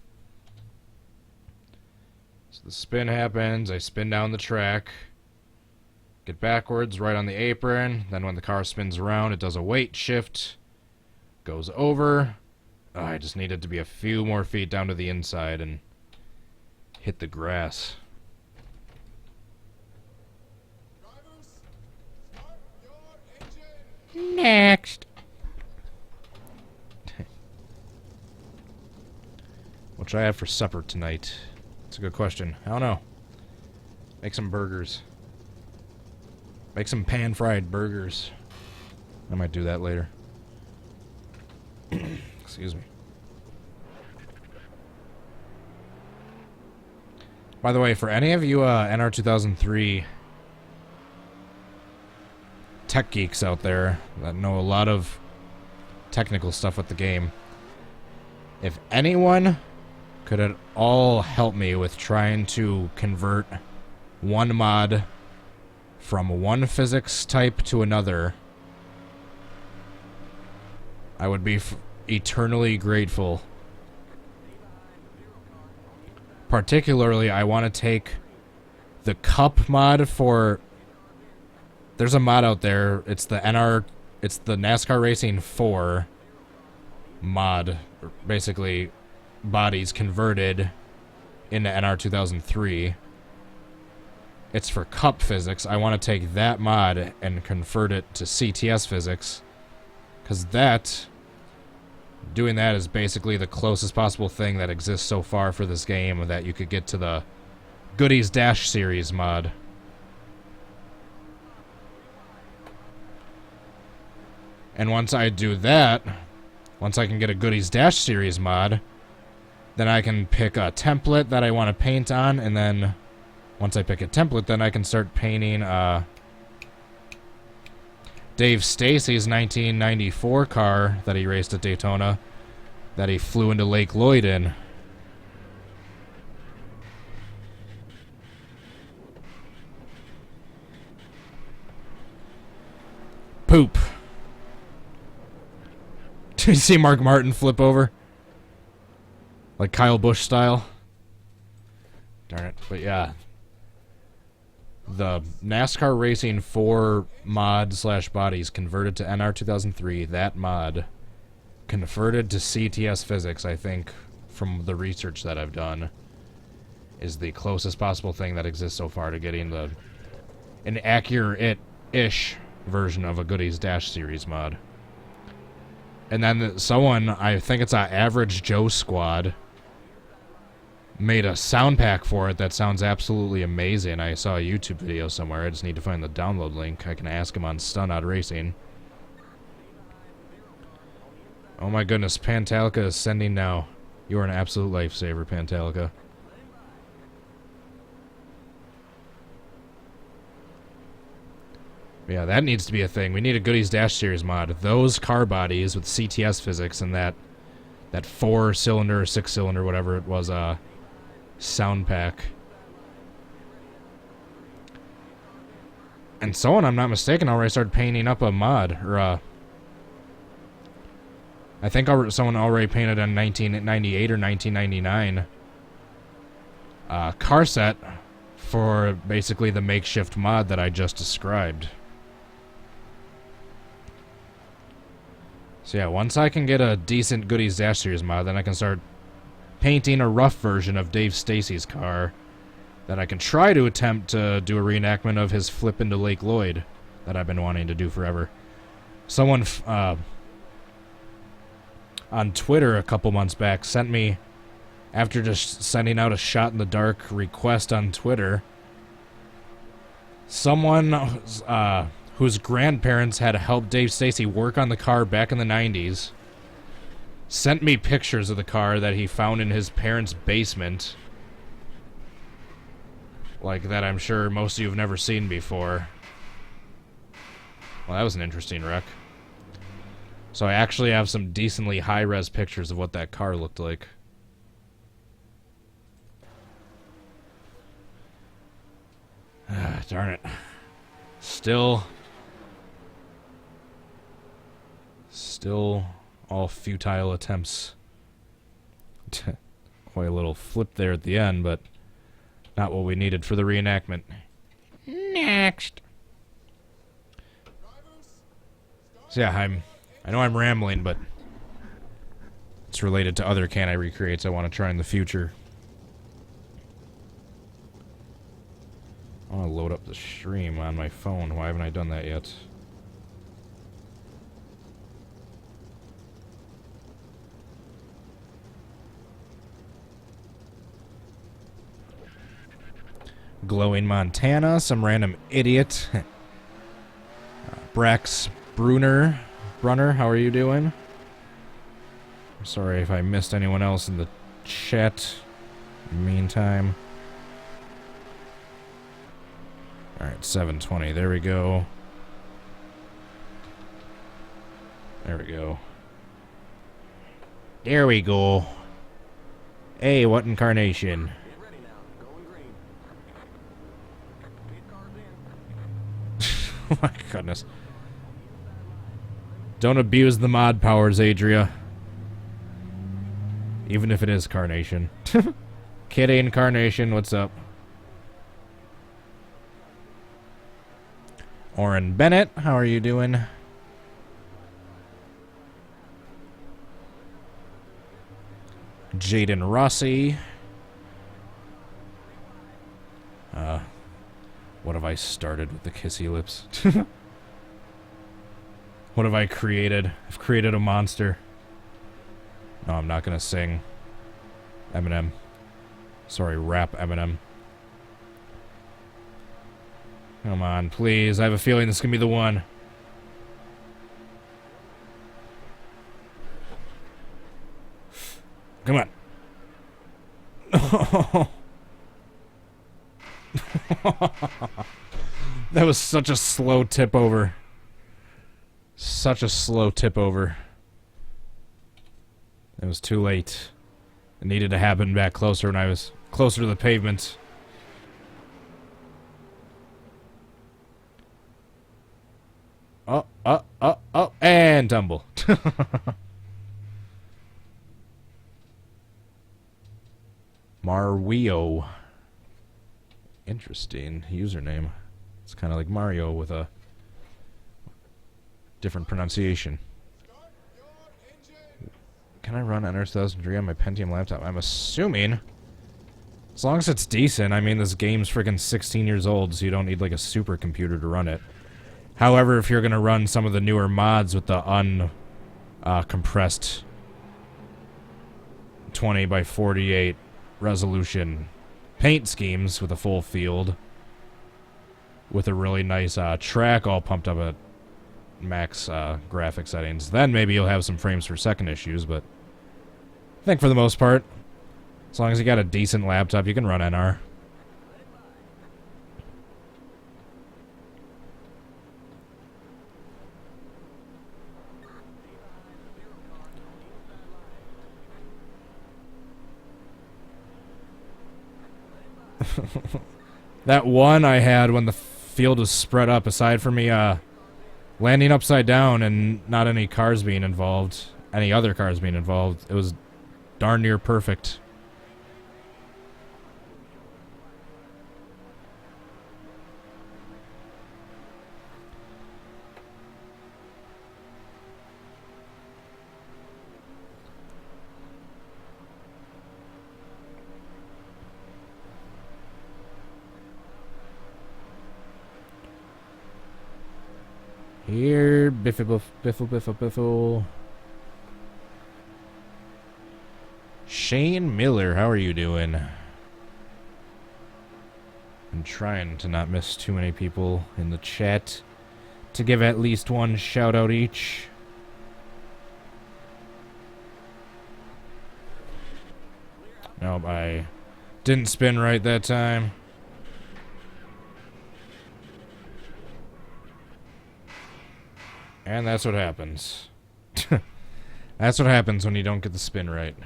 So the spin happens, I spin down the track, get backwards right on the apron, then when the car spins around it does a weight shift, goes over. Oh, I just needed to be a few more feet down to the inside and hit the grass. Drivers, start your engine. Next. What should I have for supper tonight? That's a good question. I don't know. Make some burgers. Make some pan-fried burgers. I might do that later. Excuse me. By the way, for any of you NR2003 tech geeks out there that know a lot of technical stuff with the game, if anyone could at all help me with trying to convert one mod from one physics type to another, I would be eternally grateful. Particularly, I want to take the cup mod for... There's a mod out there. It's the NASCAR Racing 4 mod. Basically, bodies converted into NR2003. It's for cup physics. I want to take that mod and convert it to CTS physics. Because doing that is basically the closest possible thing that exists so far for this game that you could get to the Goodies Dash series mod. And once I do that, once I can get a Goodies Dash series mod, then I can pick a template that I want to paint on, and then once I pick a template, then I can start painting Dave Stacy's 1994 car that he raced at Daytona that he flew into Lake Lloyd in. Poop. Did you see Mark Martin flip over? Like Kyle Busch style? Darn it. But yeah. The NASCAR Racing 4 mod / bodies converted to NR2003, that mod converted to CTS physics, I think, from the research that I've done, is the closest possible thing that exists so far to getting an accurate-ish version of a Goodies Dash series mod. And then someone, I think it's an Average Joe Squad, made a sound pack for it that sounds absolutely amazing. I saw a YouTube video somewhere. I just need to find the download link. I can ask him on Stun Out Racing. Oh my goodness, Pantalica is sending now. You are an absolute lifesaver, Pantalica. Yeah, that needs to be a thing. We need a Goodies Dash series mod. Those car bodies with CTS physics and that 4-cylinder, 6-cylinder, whatever it was, sound pack. And someone, I'm not mistaken, already started painting up a mod, or I think someone already painted a 1998 or 1999 car set for basically the makeshift mod that I just described. So yeah, once I can get a decent Goodies Dash series mod, then I can start painting a rough version of Dave Stacy's car that I can try to attempt to do a reenactment of his flip into Lake Lloyd that I've been wanting to do forever. Someone on Twitter a couple months back sent me, after just sending out a shot in the dark request on Twitter, someone whose grandparents had helped Dave Stacy work on the car back in the 90s sent me pictures of the car that he found in his parents' basement. Like that I'm sure most of you have never seen before. Well, that was an interesting wreck. So I actually have some decently high-res pictures of what that car looked like. Ah, darn it. Still all futile attempts. Quite a little flip there at the end, but not what we needed for the reenactment. Next. So yeah, I know I'm rambling, but it's related to other Can I Recreates I want to try in the future. I want to load up the stream on my phone. Why haven't I done that yet? Glowing Montana, some random idiot. Brax Brunner, how are you doing? I'm sorry if I missed anyone else in the chat. In the meantime. Alright, 720. There we go. There we go. There we go. Hey, what incarnation? Oh my goodness. Don't abuse the mod powers, Adria. Even if it is Carnation. Kitty Incarnation, what's up? Oren Bennett, how are you doing? Jaden Rossi. What have I started with the kissy lips? What have I created? I've created a monster. No, I'm not gonna sing. Eminem. Sorry, rap Eminem. Come on, please. I have a feeling this is gonna be the one. Come on. That was such a slow tip over. Such a slow tip over. It was too late. It needed to happen back closer when I was closer to the pavement. Oh, and tumble. Mario. Interesting username. It's kind of like Mario with a different pronunciation. Can I run NR2003 on my Pentium laptop? I'm assuming. As long as it's decent. I mean, this game's freaking 16 years old, so you don't need like a supercomputer to run it. However, if you're going to run some of the newer mods with the uncompressed 20 by 48 resolution paint schemes with a full field with a really nice track all pumped up at max graphic settings, then maybe you'll have some frames per second issues, but I think for the most part, as long as you got a decent laptop, you can run NR. That one I had when the field was spread up, aside from me landing upside down and not any cars being involved, any other cars being involved, it was darn near perfect. Here, biffle, biffle, biffle, biffle. Shane Miller, how are you doing? I'm trying to not miss too many people in the chat to give at least one shout out each. Nope, I didn't spin right that time. And that's what happens. That's what happens when you don't get the spin right.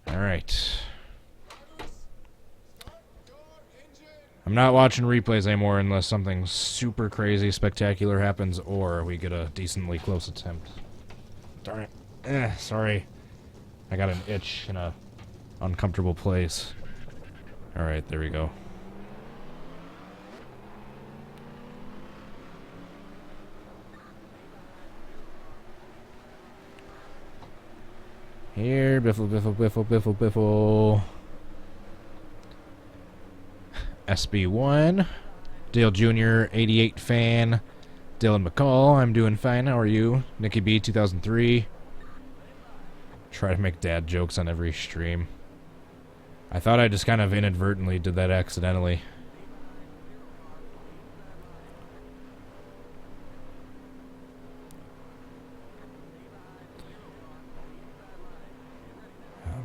Alright. I'm not watching replays anymore unless something super crazy, spectacular happens, or we get a decently close attempt. Darn it. Sorry. I got an itch in a uncomfortable place. Alright, there we go. Here, biffle, biffle, biffle, biffle, biffle. SB1. Dale Jr., 88 fan. Dylan McCall, I'm doing fine. How are you? Nikki B, 2003. Try to make dad jokes on every stream. I thought I just kind of inadvertently did that accidentally.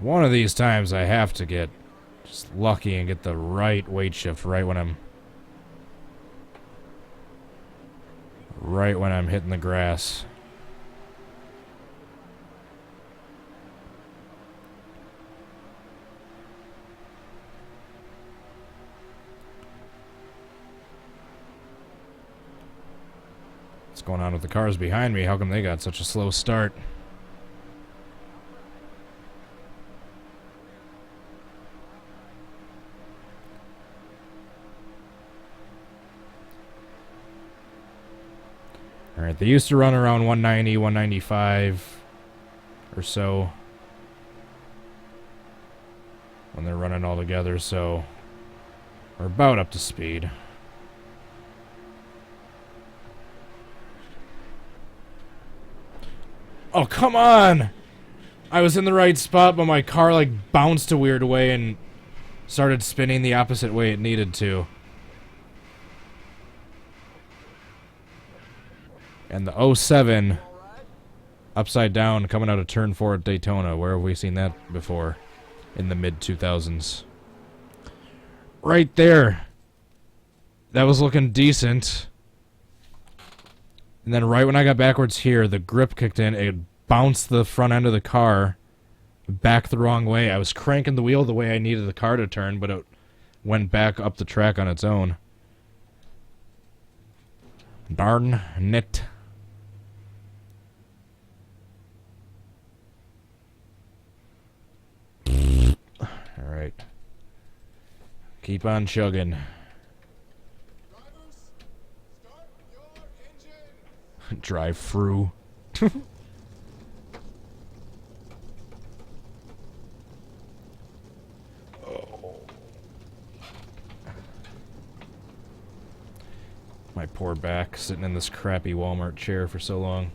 One of these times I have to get just lucky and get the right weight shift right when I'm hitting the grass. What's going on with the cars behind me? How come they got such a slow start? Alright, they used to run around 190, 195 or so when they're running all together, so we're about up to speed. Oh, come on! I was in the right spot, but my car, like, bounced a weird way and started spinning the opposite way it needed to. And the 07 upside down coming out of turn 4 at Daytona. Where have we seen that before? In the mid-2000s. Right there. That was looking decent. And then right when I got backwards here, the grip kicked in. It bounced the front end of the car back the wrong way. I was cranking the wheel the way I needed the car to turn, but it went back up the track on its own. Darn it. Alright. Keep on chugging. Drivers, start your engine. Drive through. My poor back, sitting in this crappy Walmart chair for so long.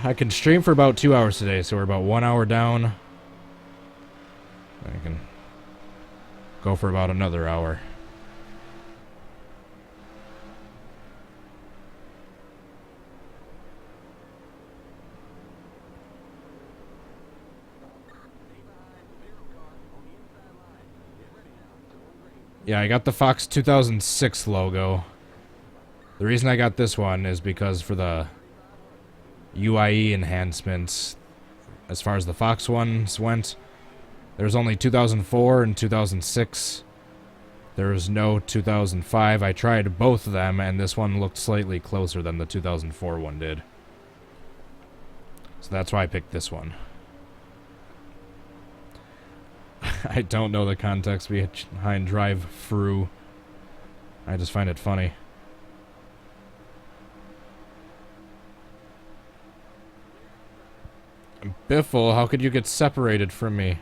I can stream for about 2 hours today, so we're about 1 hour down. I can go for about another hour. Yeah, I got the Fox 2006 logo. The reason I got this one is because for the UIE enhancements, as far as the Fox ones went, there's only 2004 and 2006. There was no 2005. I tried both of them, and this one looked slightly closer than the 2004 one did. So that's why I picked this one. I don't know the context behind drive through. I just find it funny. Biffle, how could you get separated from me?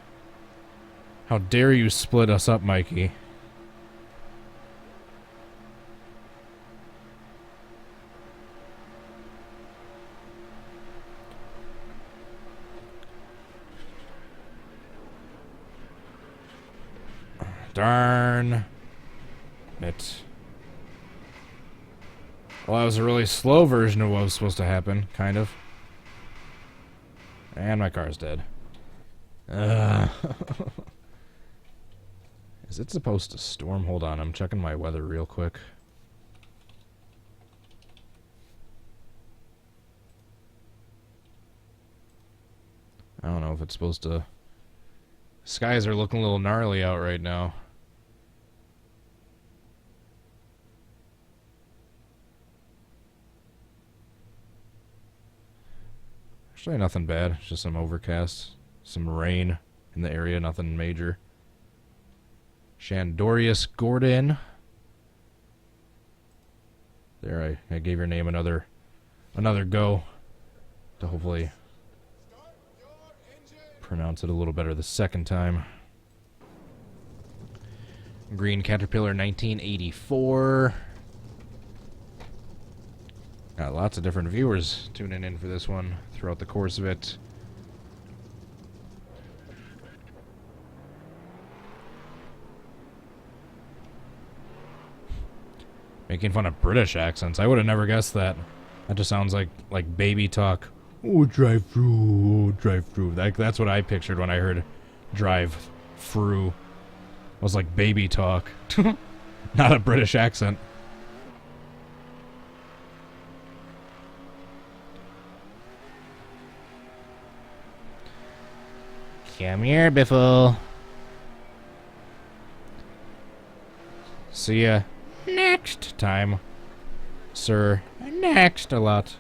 How dare you split us up, Mikey? Darn it. Well, that was a really slow version of what was supposed to happen, kind of. And my car's dead. Is it supposed to storm? Hold on, I'm checking my weather real quick. I don't know if it's supposed to... Skies are looking a little gnarly out right now. Actually, nothing bad. It's just some overcast. Some rain in the area. Nothing major. Shandorius Gordon. There, I gave your name another go to hopefully pronounce it a little better the second time. Green Caterpillar 1984. Got lots of different viewers tuning in for this one throughout the course of it. Making fun of British accents. I would have never guessed that. That just sounds like baby talk. Oh, drive through. Oh, drive through. That's what I pictured when I heard drive through. It was like baby talk. Not a British accent. Come here, Biffle. See ya next time, sir. Next a lot.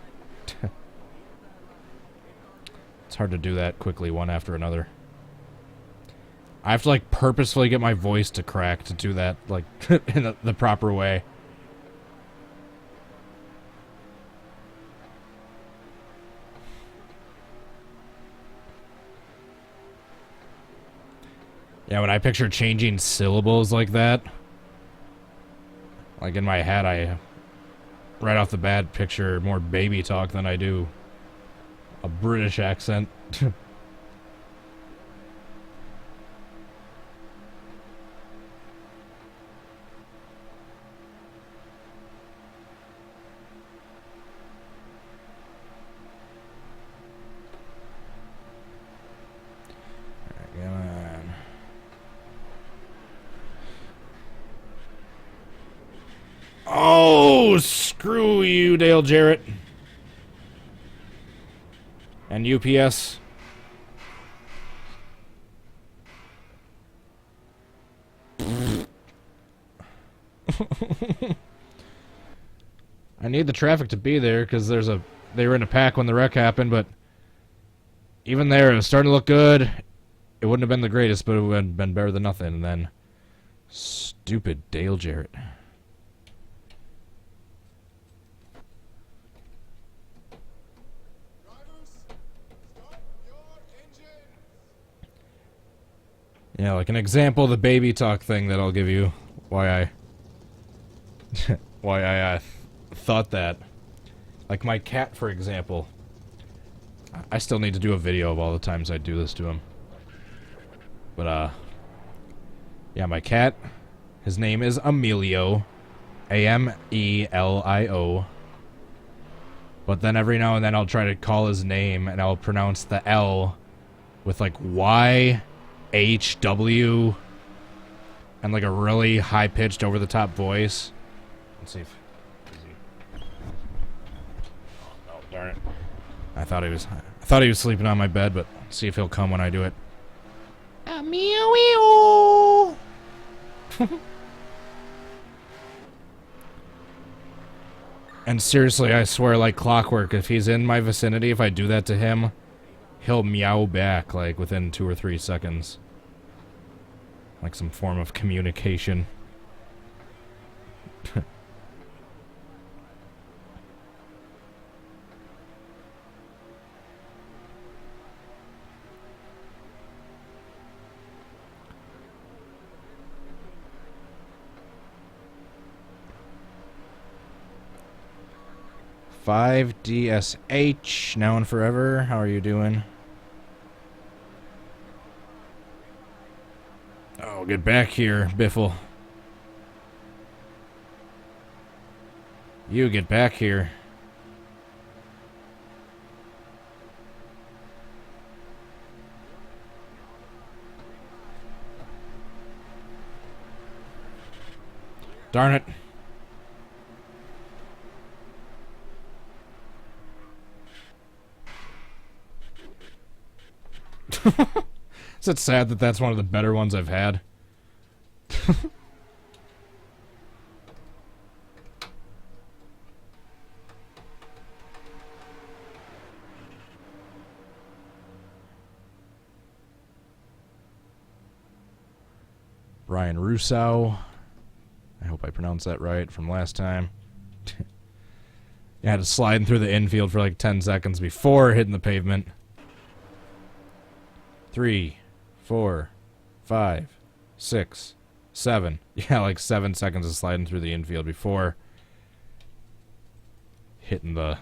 It's hard to do that quickly, one after another. I have to, like, purposefully get my voice to crack to do that, like, in the proper way. Yeah, when I picture changing syllables like that, like in my head, I, right off the bat, picture more baby talk than I do a British accent. Come on. Oh, screw you, Dale Jarrett. And UPS. I need the traffic to be there because they were in a pack when the wreck happened, but even there, it was starting to look good. It wouldn't have been the greatest, but it would have been better than nothing. And then, stupid Dale Jarrett. Yeah, like an example of the baby talk thing that I'll give you. Why I thought that. Like my cat, for example. I still need to do a video of all the times I do this to him. But, yeah, my cat, his name is Emilio. A-M-E-L-I-O. But then every now and then I'll try to call his name and I'll pronounce the L with like Y H-W and like a really high-pitched over-the-top voice. Let's see if... Oh, no, darn it. I thought he was sleeping on my bed, but let's see if he'll come when I do it. Meow. And seriously, I swear, like clockwork, if he's in my vicinity, if I do that to him, he'll meow back, like, within 2 or 3 seconds. Like some form of communication. $5DSH, now and forever. How are you doing? Oh, get back here, Biffle. You get back here. Darn it. Is it sad that that's one of the better ones I've had? Brian Russo. I hope I pronounced that right from last time. You had to slide through the infield for like 10 seconds before hitting the pavement. 3, 4, 5, 6, 7. Yeah, like 7 seconds of sliding through the infield before hitting the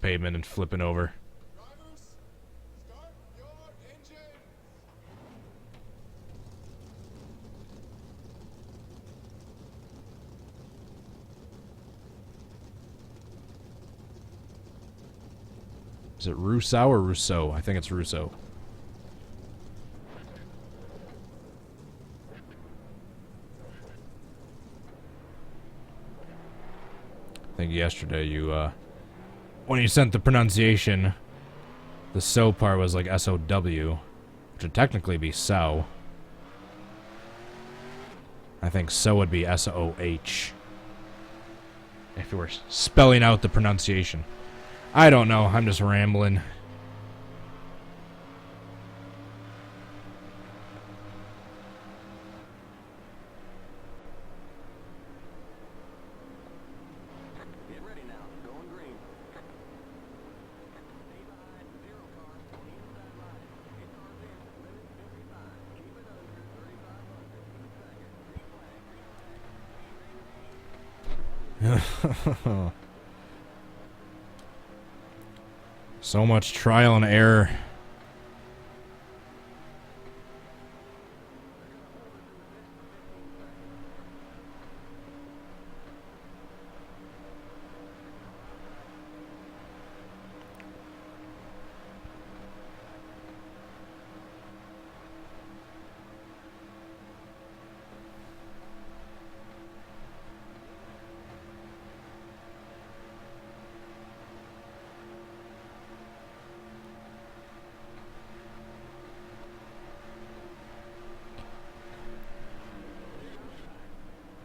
pavement and flipping over. Drivers, start your engines. Is it Rousseau or Rousseau? I think it's Rousseau. I think yesterday you, when you sent the pronunciation, the so part was like S-O-W, which would technically be sow. I think so would be S-O-H. If you were spelling out the pronunciation. I don't know, I'm just rambling. Get ready now. Going green. Stay behind. Zero car on the inside line. Hit cars in. Limit 55. Keep it under 3,500. Green flag. Green flag. So much trial and error.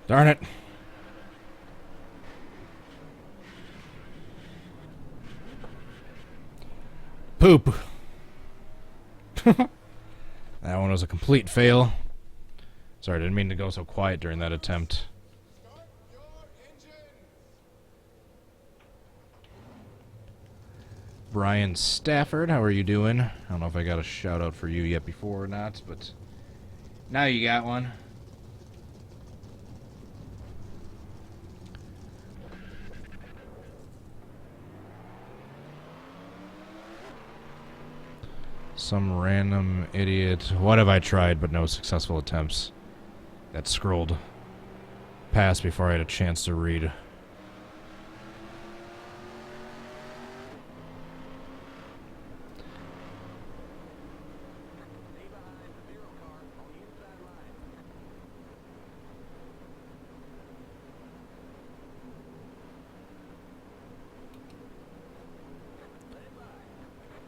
Darn it. Poop. That one was a complete fail. Sorry, I didn't mean to go so quiet during that attempt. Start your engines. Brian Stafford, how are you doing? I don't know if I got a shout out for you yet before or not, but now you got one. Some random idiot. What have I tried but no successful attempts? That scrolled past before I had a chance to read. Stay behind. Zero car on the inside line.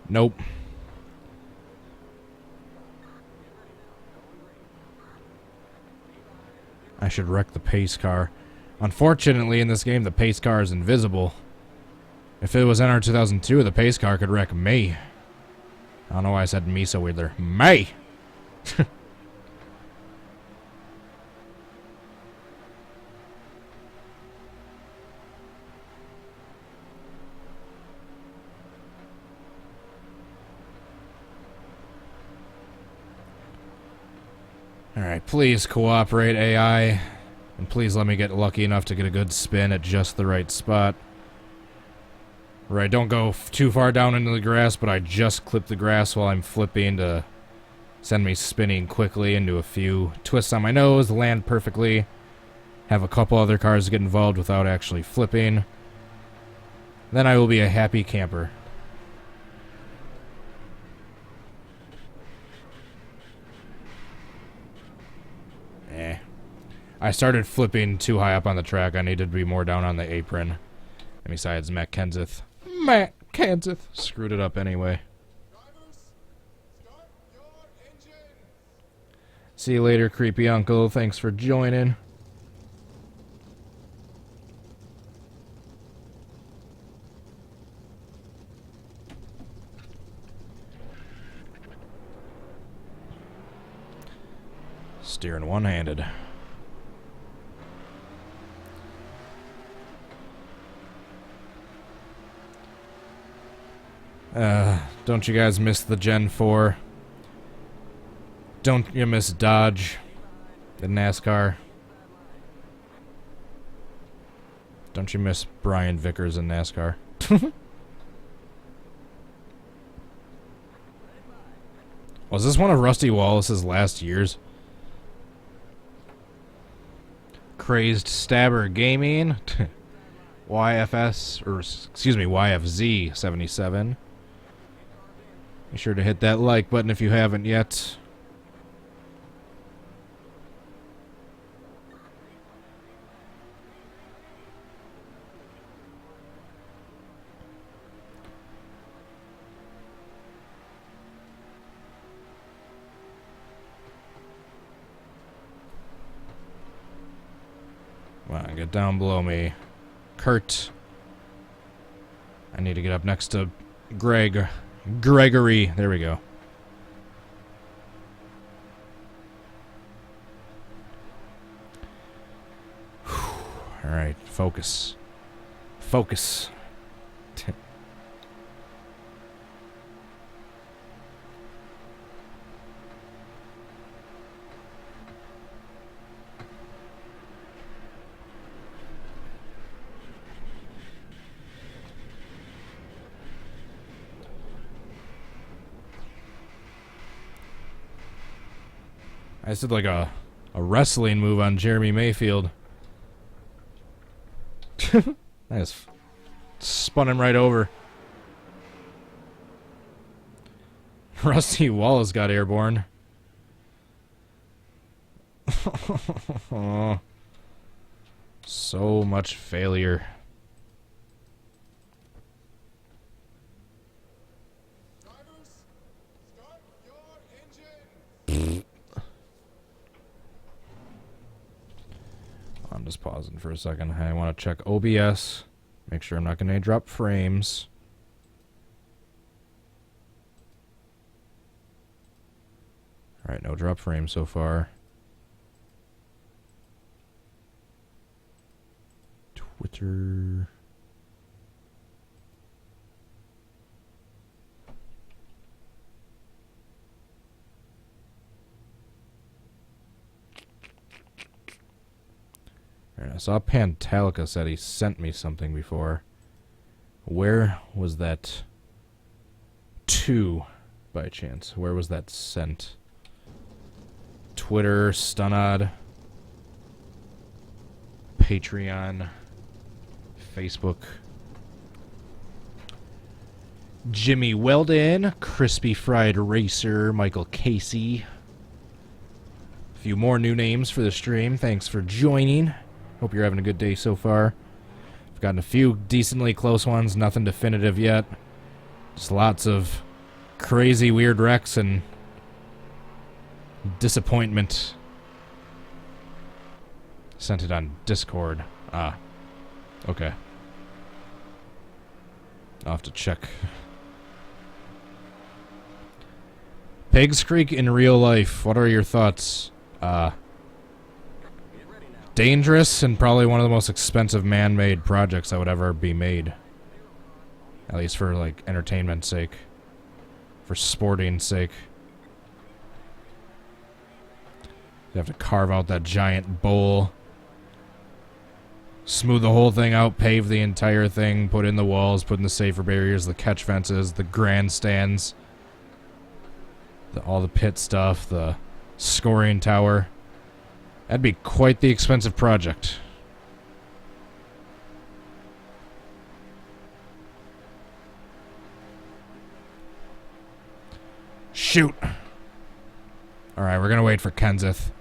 Nope. I should wreck the pace car. Unfortunately, in this game, the pace car is invisible. If it was NR2002, the pace car could wreck me. I don't know why I said me so weird there. Me! Alright, please cooperate, AI. And please let me get lucky enough to get a good spin at just the right spot. Where I don't go too far down into the grass, but I just clip the grass while I'm flipping to send me spinning quickly into a few twists on my nose, land perfectly, have a couple other cars get involved without actually flipping, Then I will be a happy camper. I started flipping too high up on the track. I needed to be more down on the apron. And besides, Matt Kenseth screwed it up anyway. Drivers, start your engines. See you later, creepy uncle. Thanks for joining. Steering one-handed. Don't you guys miss the Gen 4? Don't you miss Dodge? The NASCAR? Don't you miss Brian Vickers in NASCAR? Was this one of Rusty Wallace's last years? Crazed Stabber Gaming. YFS, or excuse me, YFZ 77. Be sure to hit that like button if you haven't yet. Come on, get down below me. Kurt. I need to get up next to Gregory. There we go. Alright, focus. Focus. I just did like a wrestling move on Jeremy Mayfield. I just spun him right over. Rusty Wallace got airborne. So much failure. Drivers, start your engines. I'm just pausing for a second. I want to check OBS. Make sure I'm not going to drop frames. Alright, no drop frames so far. Twitter. Alright, I saw Pantalica said he sent me something before. Where was that to, by chance? Where was that sent? Twitter, Stunod, Patreon, Facebook. Jimmy Weldon, Crispy Fried Racer, Michael Casey. A few more new names for the stream. Thanks for joining. Hope you're having a good day so far. I've gotten a few decently close ones, nothing definitive yet. Just lots of crazy weird wrecks and disappointment. Sent it on Discord. Ah. Okay. I'll have to check. Pigs Creek in real life. What are your thoughts? Dangerous and probably one of the most expensive man-made projects that would ever be made. At least for, like, entertainment's sake. For sporting's sake. You have to carve out that giant bowl. Smooth the whole thing out, pave the entire thing, put in the walls, put in the safer barriers, the catch fences, the grandstands. All the pit stuff, the scoring tower. That'd be quite the expensive project. shoot. Alright, we're gonna wait for Kenseth.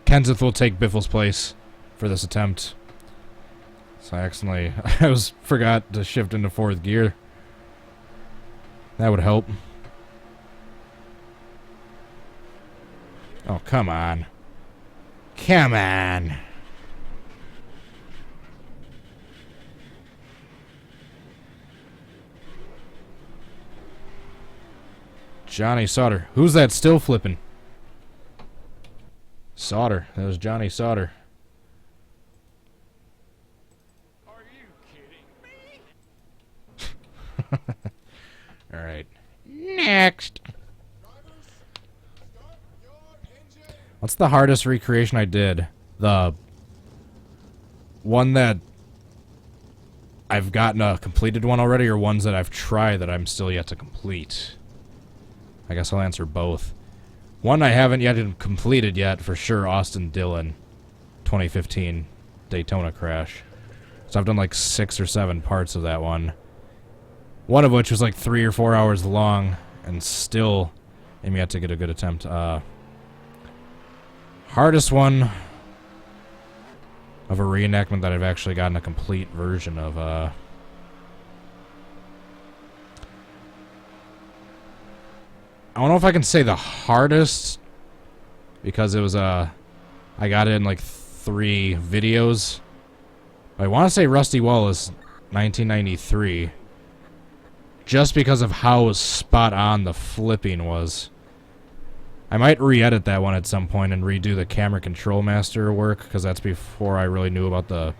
Kenseth will take Biffle's place for this attempt. So I accidentally... forgot to shift into 4th gear. That would help. Oh, come on. Come on. Johnny Sauter. Who's that still flipping? Sauter. That was Johnny Sauter. Are you kidding me? Alright. Next. What's the hardest recreation I did? The one that I've gotten a completed one already, or ones that I've tried that I'm still yet to complete? I guess I'll answer both. One I haven't yet completed yet, for sure, Austin Dillon, 2015 Daytona crash. So I've done like 6 or 7 parts of that one. One of which was like 3 or 4 hours long, and still am yet to get a good attempt. Hardest one of a reenactment that I've actually gotten a complete version of, I don't know if I can say the hardest, because it was, I got it in like 3 videos. I want to say Rusty Wallace, 1993, just because of how spot on the flipping was. I might re-edit that one at some point and redo the camera control master work, because that's before I really knew about the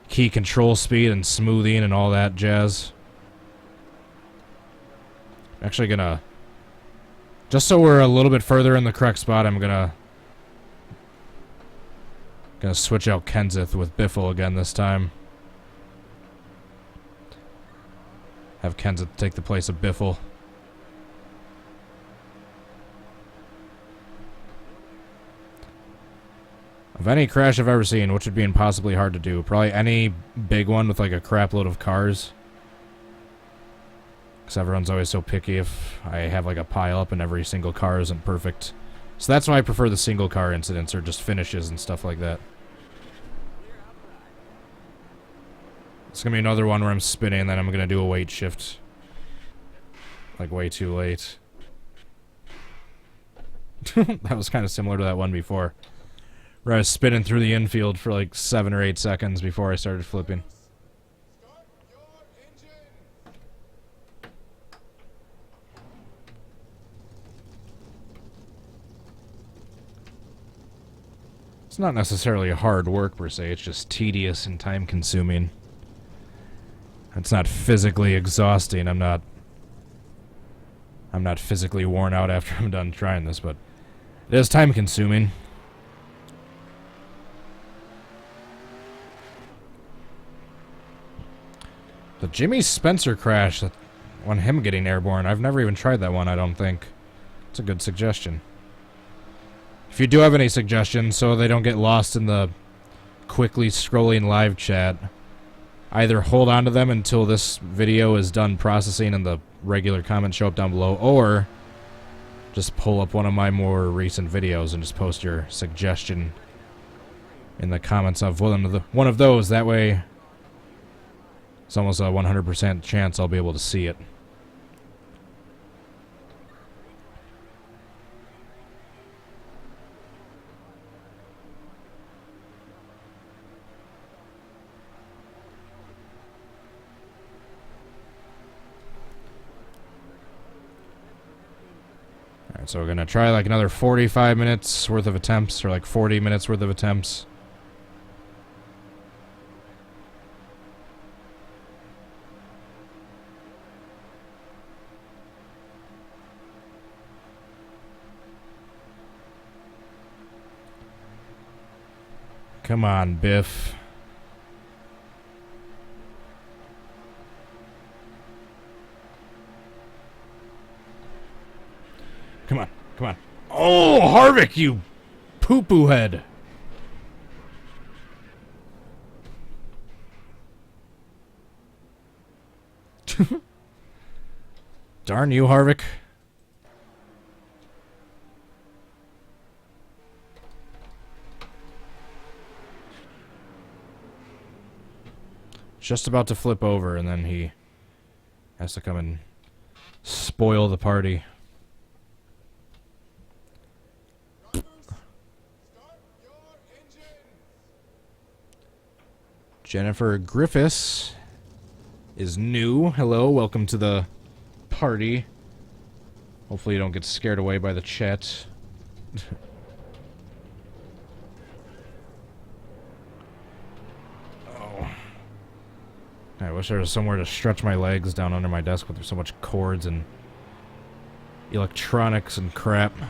key control speed and smoothing and all that jazz. I'm actually gonna, just so we're a little bit further in the correct spot, I'm gonna switch out Kenseth with Biffle again this time. Have Kenseth take the place of Biffle. Of any crash I've ever seen, which would be impossibly hard to do, probably any big one with like a crap load of cars. Because everyone's always so picky if I have like a pile up and every single car isn't perfect. So that's why I prefer the single car incidents or just finishes and stuff like that. It's going to be another one where I'm spinning and then I'm going to do a weight shift. Like way too late. That was kind of similar to that one before, where I was spinning through the infield for like 7 or 8 seconds before I started flipping. Start your engine. It's not necessarily hard work per se, it's just tedious and time consuming. It's not physically exhausting. I'm not physically worn out after I'm done trying this, but it is time consuming. The Jimmy Spencer crash, that one, him getting airborne, I've never even tried that one, I don't think. It's a good suggestion. If you do have any suggestions, so they don't get lost in the quickly scrolling live chat, either hold on to them until this video is done processing and the regular comments show up down below, or just pull up one of my more recent videos and just post your suggestion in the comments of one of those. That way, it's almost a 100% chance I'll be able to see it. Alright, so we're going to try like another 45 minutes worth of attempts, or like 40 minutes worth of attempts. Come on, Biff. Come on, come on. Oh, Harvick, you poo-poo head. Darn you, Harvick. Just about to flip over, and then he has to come and spoil the party. Drivers, start your engines. Jennifer Griffiths is new. Hello, welcome to the party. Hopefully you don't get scared away by the chat. Oh. I wish there was somewhere to stretch my legs down under my desk, but there's so much cords and electronics and crap. Stay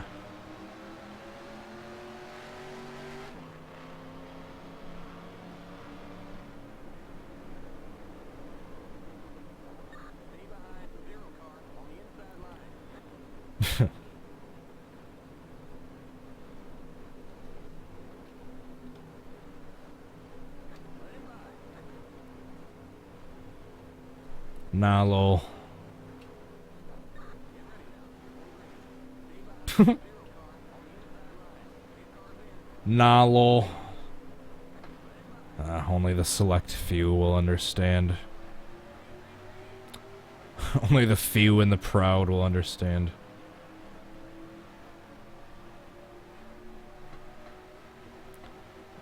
behind the zero car on the inside line. Let him by. Nah, lol. Nah, lol. Only the select few will understand. Only the few and the proud will understand.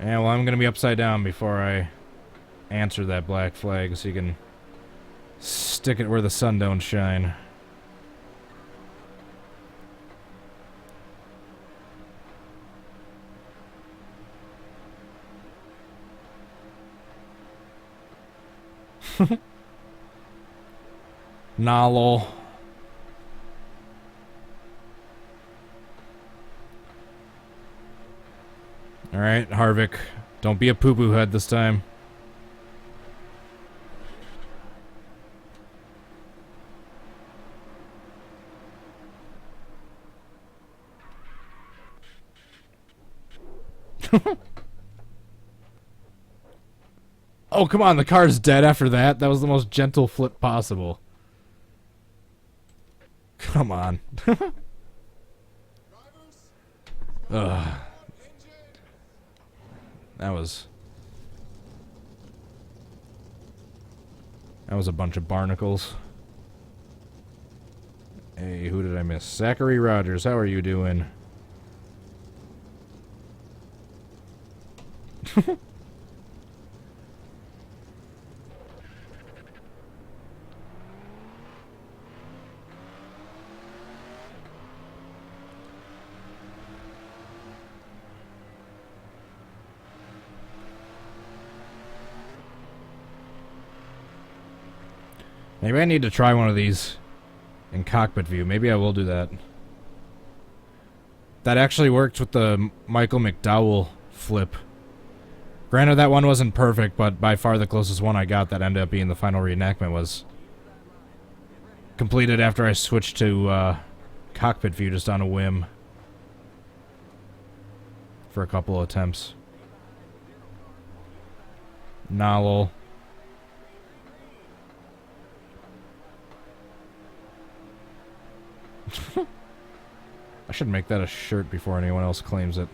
Yeah, well, I'm gonna be upside down before I answer that black flag, so you can stick it where the sun don't shine. Nah, lol. Alright, Harvick. Don't be a poo-poo head this time. Oh, come on, the car's dead after that. That was the most gentle flip possible. Come on. Drivers, Ugh. engines. That was a bunch of barnacles. Hey, who did I miss? Zachary Rogers, how are you doing? Maybe I need to try one of these in cockpit view. Maybe I will do that. That actually worked with the Michael McDowell flip. Granted, that one wasn't perfect, but by far the closest one I got that ended up being the final reenactment was completed after I switched to cockpit view just on a whim for a couple of attempts. Nah, lol. I should make that a shirt before anyone else claims it.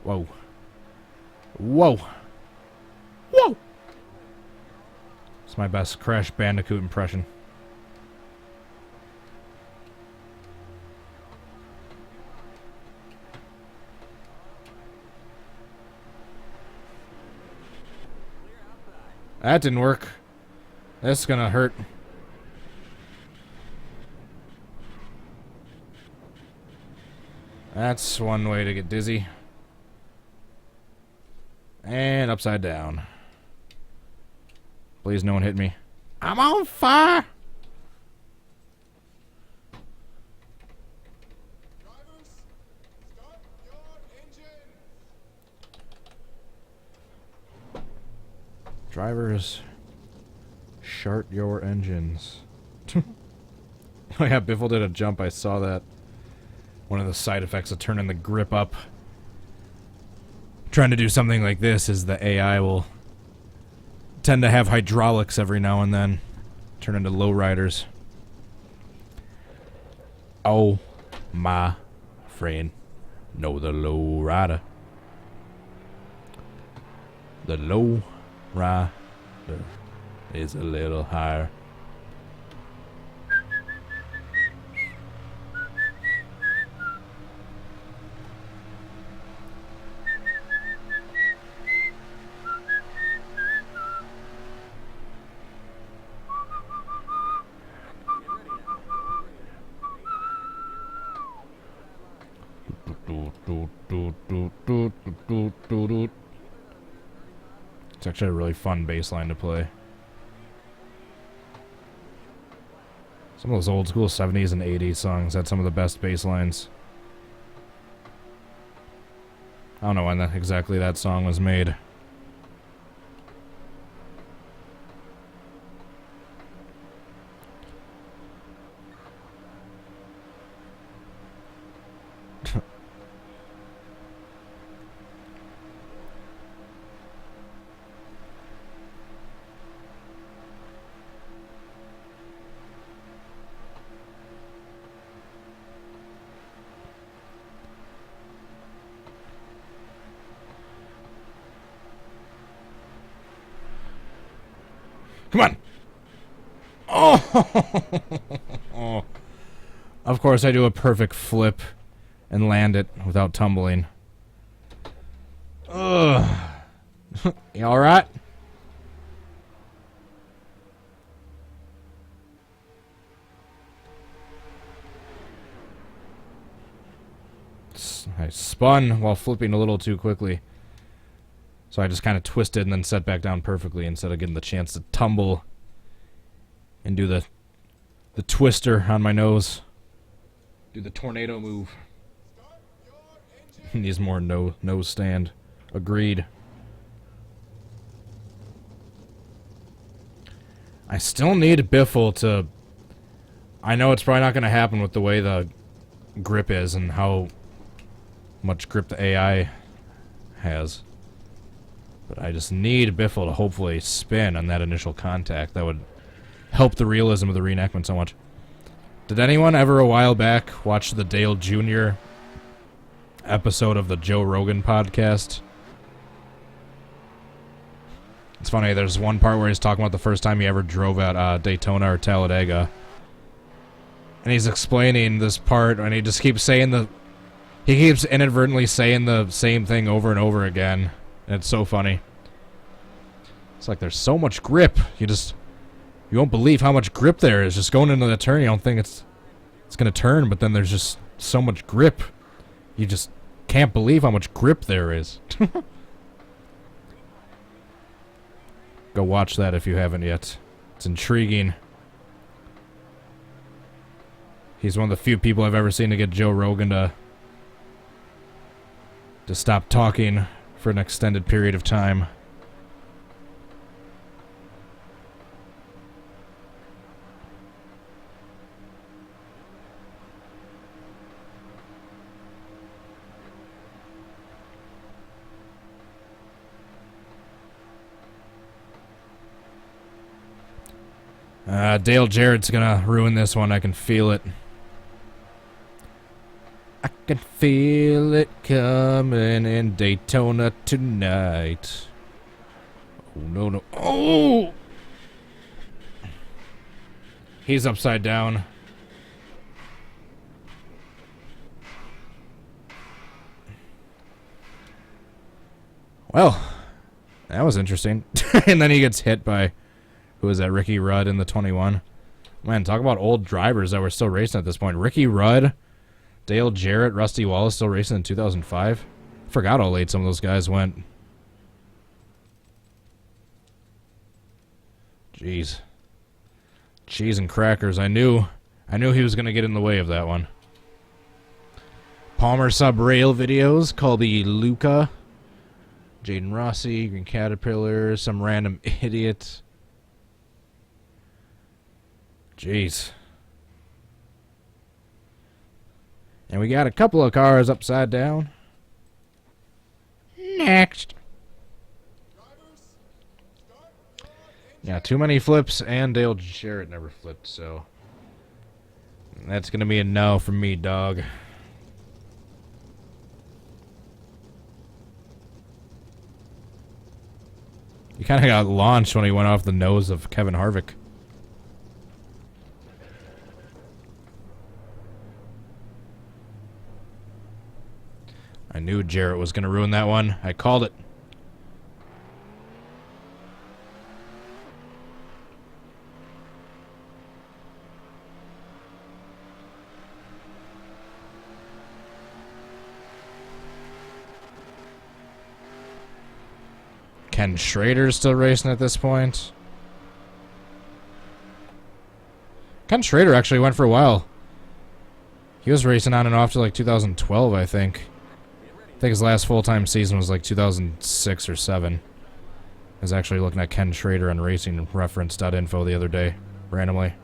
Whoa. Whoa. Whoa! It's my best Crash Bandicoot impression. That didn't work. That's gonna hurt. That's one way to get dizzy. And upside down. Please, no one hit me. I'm on fire! Drivers, start your engines. Drivers, start your engines. Oh yeah, Biffle did a jump. I saw that. One of the side effects of turning the grip up. Trying to do something like this is the AI will tend to have hydraulics every now and then. Turn into lowriders. Oh, my friend. No, the lowrider. The lowrider is a little higher. It's actually a really fun bass line to play. Some of those old school 70s and 80s songs had some of the best bass lines. I don't know when exactly that song was made. Come on! Oh! Of course I do a perfect flip and land it without tumbling. Ugh. You alright? I spun while flipping a little too quickly. So I just kind of twisted and then set back down perfectly instead of getting the chance to tumble and do the twister on my nose. Do the tornado move. Needs more nose stand. Agreed. I still need Biffle to... I know it's probably not going to happen with the way the grip is and how much grip the AI has. But I just need Biffle to hopefully spin on that initial contact. That would help the realism of the reenactment so much. Did anyone ever a while back watch the Dale Jr. episode of the Joe Rogan podcast? It's funny, there's one part where he's talking about the first time he ever drove at Daytona or Talladega. And he's explaining this part, and he just keeps saying he keeps inadvertently saying the same thing over and over again. And it's so funny. It's like there's so much grip. You won't believe how much grip there is. Just going into the turn, you don't think it's going to turn, but then there's just so much grip. You just can't believe how much grip there is. Go watch that if you haven't yet. It's intriguing. He's one of the few people I've ever seen to get Joe Rogan to stop talking for an extended period of time. Dale Jarrett's gonna ruin this one. I can feel it. I can feel it coming in Daytona tonight. Oh, no, no. Oh! He's upside down. Well, that was interesting. And then he gets hit by... Who is that? Ricky Rudd in the 21. Man, talk about old drivers that were still racing at this point. Ricky Rudd, Dale Jarrett, Rusty Wallace still racing in 2005. Forgot how late some of those guys went. Jeez. Cheese and crackers. I knew he was going to get in the way of that one. Palmer Sub Rail videos. Colby Luca. Jaden Rossi. Green Caterpillar. Some random idiot. Jeez. And we got a couple of cars upside down. Next. Yeah, too many flips, and Dale Jarrett never flipped, so that's gonna be a no from me, dog. He kind of got launched when he went off the nose of Kevin Harvick. I knew Jarrett was going to ruin that one. I called it. Ken Schrader's still racing at this point. Ken Schrader actually went for a while. He was racing on and off to like 2012, I think. I think his last full-time season was like 2006 or 7. I was actually looking at Ken Schrader on racingreference.info the other day, randomly.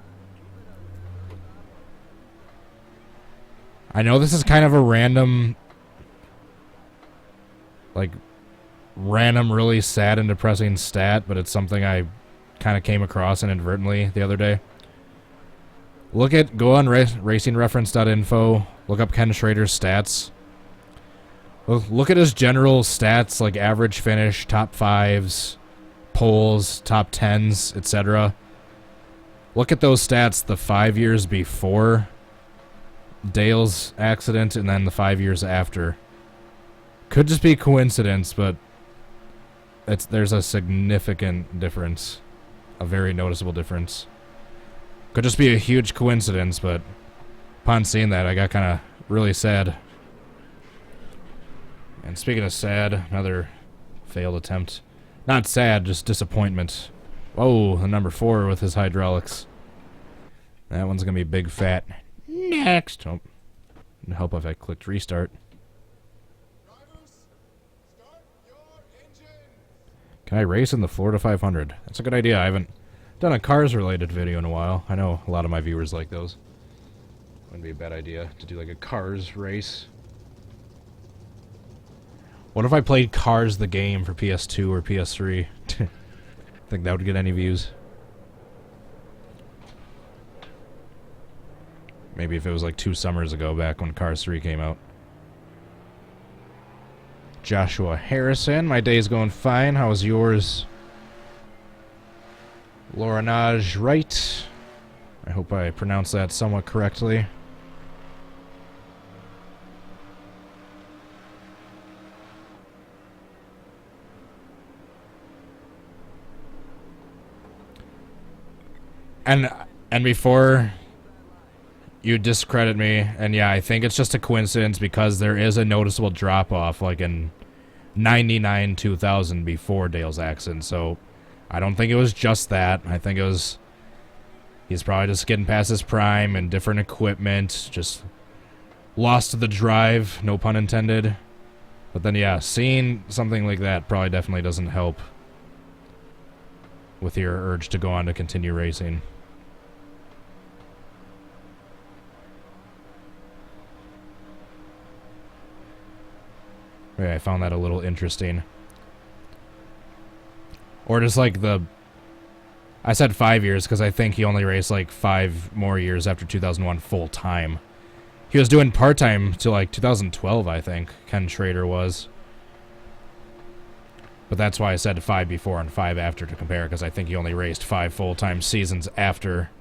I know this is kind of a random, really sad and depressing stat, but it's something I kind of came across inadvertently the other day. Go on racingreference.info, look up Ken Schrader's stats. Look at his general stats, like average finish, top 5s, poles, top 10s, etc. Look at those stats the 5 years before Dale's accident and then the 5 years after. Could just be coincidence, but there's a significant difference. A very noticeable difference. Could just be a huge coincidence, but upon seeing that, I got kind of really sad. And speaking of sad, another failed attempt. Not sad, just disappointment. Whoa, the number 4 with his hydraulics. That one's going to be big fat. Next. Oh, it'd help if I clicked restart. Drivers, start your engine. Can I race in the Florida 500? That's a good idea. I haven't done a cars-related video in a while. I know a lot of my viewers like those. Wouldn't be a bad idea to do like a cars race. What if I played Cars the game for PS2 or PS3? Think that would get any views? Maybe if it was like 2 summers ago, back when Cars 3 came out. Joshua Harrison, my day's going fine. How was yours? Laurenage Wright. I hope I pronounced that somewhat correctly. And before you discredit me, and yeah, I think it's just a coincidence because there is a noticeable drop-off, like in 99, 2000 before Dale's accident, so I don't think it was just that. I think it was he's probably just getting past his prime and different equipment, just lost the drive, no pun intended. But then, yeah, seeing something like that probably definitely doesn't help with your urge to go on to continue racing. Yeah, I found that a little interesting. Or just like I said 5 years because I think he only raced like 5 more years after 2001 full time. He was doing part-time till like 2012, I think, Ken Schrader was. But that's why I said 5 before and 5 after to compare, because I think he only raced 5 full-time seasons after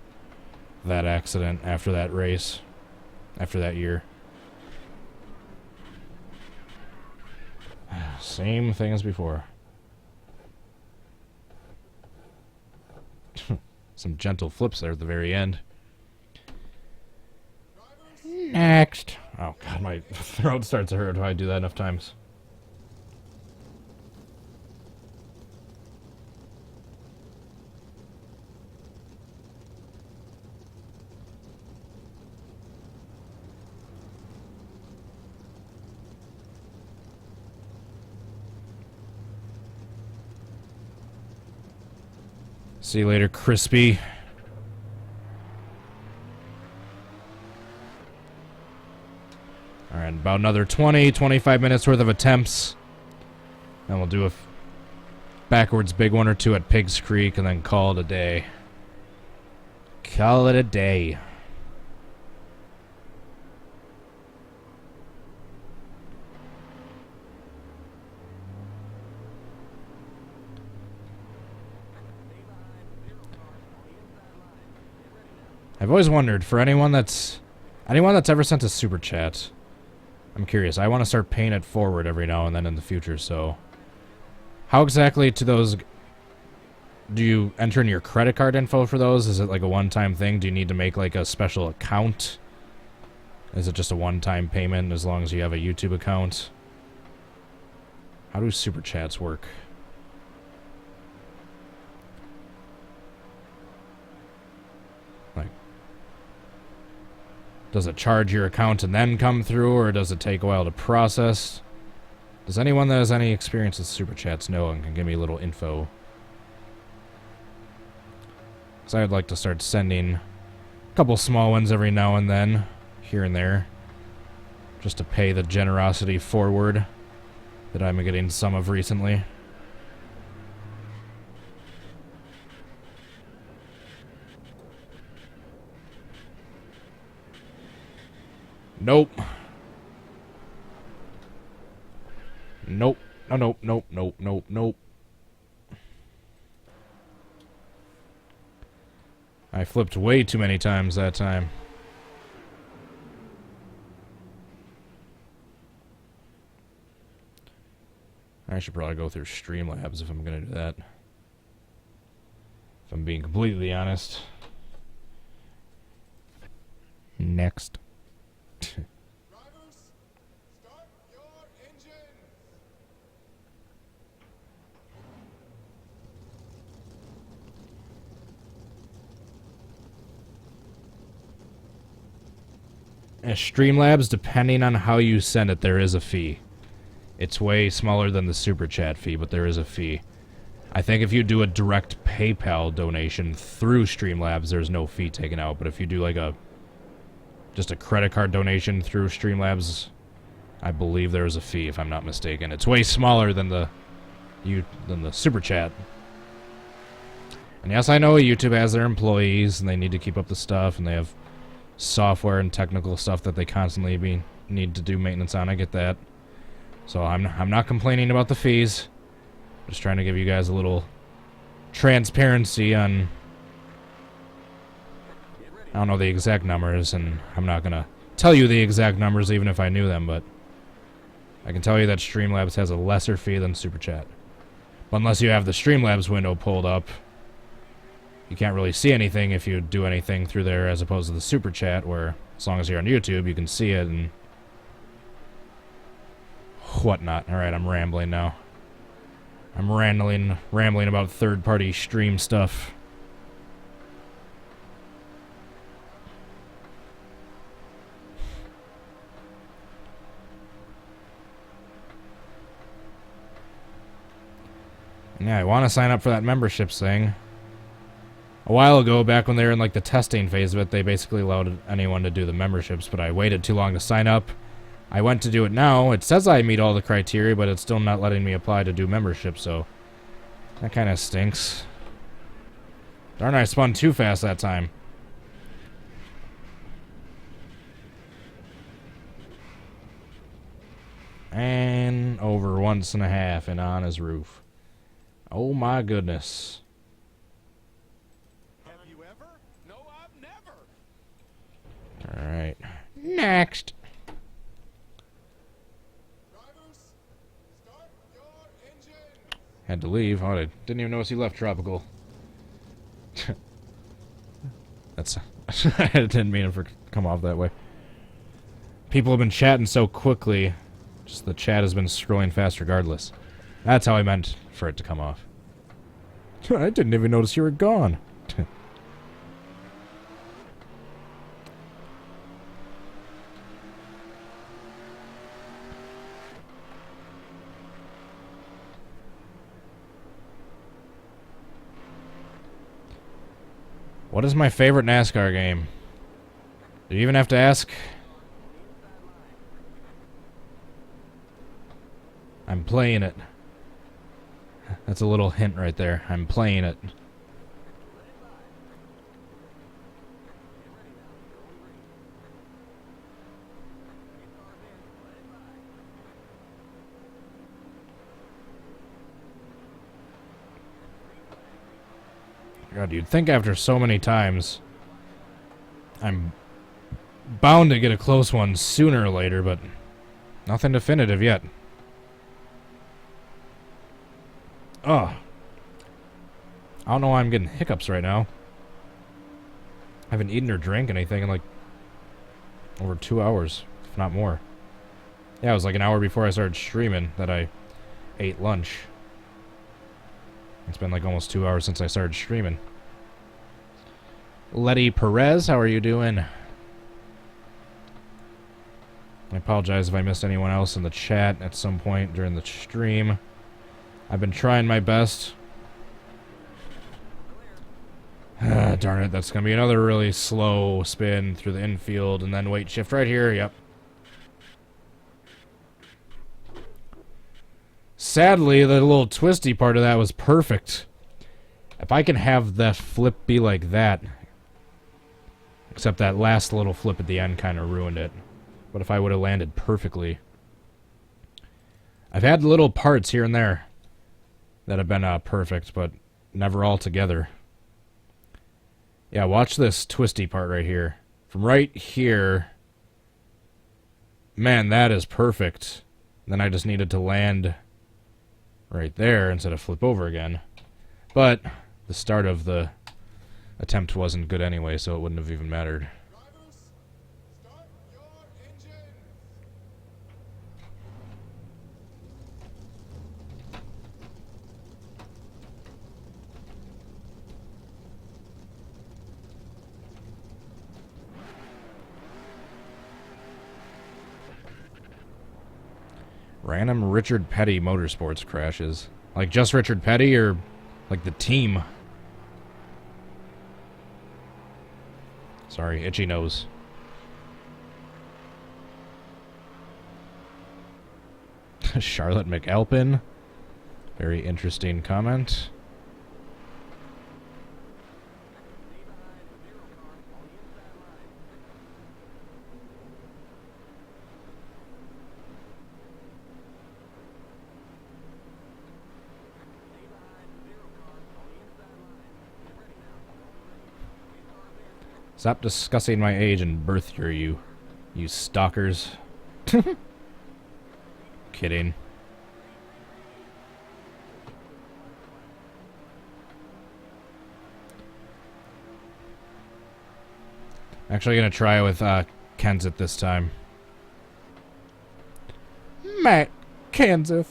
that accident, after that race, after that year. Same thing as before. Some gentle flips there at the very end. Next. Oh, God, my throat starts to hurt if I do that enough times. See you later, Crispy. Alright, about another 20, 25 minutes worth of attempts. And we'll do backwards big one or two at Pigs Creek, and then call it a day. Call it a day. I've always wondered, for anyone that's ever sent a super chat, I'm curious. I want to start paying it forward every now and then in the future, so how exactly do you enter in your credit card info for those? Is it like a one-time thing? Do you need to make like a special account? Is it just a one-time payment as long as you have a YouTube account? How do super chats work? Like, does it charge your account and then come through, or does it take a while to process? Does anyone that has any experience with super chats know and can give me a little info? Because I would like to start sending a couple small ones every now and then, here and there, just to pay the generosity forward that I'm getting some of recently. Nope. Nope. No, nope, nope, nope, nope, nope. I flipped way too many times that time. I should probably go through Streamlabs if I'm going to do that. If I'm being completely honest. Next. Drivers, start your engines. Streamlabs, depending on how you send it, there is a fee. It's way smaller than the super chat fee, but there is a fee. I think if you do a direct PayPal donation through Streamlabs, there's no fee taken out. But if you do like just a credit card donation through Streamlabs, I believe there is a fee, if I'm not mistaken. It's way smaller than the super chat. And yes, I know YouTube has their employees, and they need to keep up the stuff, and they have software and technical stuff that they constantly need to do maintenance on. I get that. So I'm not complaining about the fees. Just trying to give you guys a little transparency on, I don't know the exact numbers, and I'm not going to tell you the exact numbers even if I knew them, but I can tell you that Streamlabs has a lesser fee than Super Chat. But unless you have the Streamlabs window pulled up, you can't really see anything if you do anything through there, as opposed to the Super Chat, where as long as you're on YouTube, you can see it and whatnot. Alright, I'm rambling now. I'm rambling about third-party stream stuff. Yeah, I want to sign up for that memberships thing. A while ago, back when they were in like the testing phase of it, they basically allowed anyone to do the memberships, but I waited too long to sign up. I went to do it now. It says I meet all the criteria, but it's still not letting me apply to do membership, so that kind of stinks. Darn, I spun too fast that time. And over once and a half and on his roof. Oh my goodness. Have you ever? No, I've never. Alright. Next. Drivers, start your engines. Had to leave. Oh, I didn't even notice he left Tropical. That's... I didn't mean it to come off that way. People have been chatting so quickly. Just the chat has been scrolling fast regardless. That's how I meant for it to come off. I didn't even notice you were gone. What is my favorite NASCAR game? Do you even have to ask? I'm playing it. That's a little hint right there. I'm playing it. God, you'd think after so many times I'm bound to get a close one sooner or later, but nothing definitive yet. Ugh. I don't know why I'm getting hiccups right now. I haven't eaten or drank anything in like over 2 hours, if not more. Yeah, it was like an hour before I started streaming that I ate lunch. It's been like almost 2 hours since I started streaming. Letty Perez, how are you doing? I apologize if I missed anyone else in the chat at some point during the stream. I've been trying my best. Darn it, that's going to be another really slow spin through the infield and then wait shift right here. Yep. Sadly, the little twisty part of that was perfect. If I can have that flip be like that, except that last little flip at the end kind of ruined it. But if I would have landed perfectly. I've had little parts here and there that have been perfect, but never all together. Yeah, watch this twisty part right here. From right here, man, that is perfect. Then I just needed to land right there instead of flip over again. But the start of the attempt wasn't good anyway, so it wouldn't have even mattered. Drivers, start your engines. Random Richard Petty motorsports crashes. Like just Richard Petty or like the team? Sorry, itchy nose. Charlotte McAlpin. Very interesting comment. Stop discussing my age and birth year, you stalkers. Kidding. Actually gonna try with Kenseth this time. Matt Kenseth.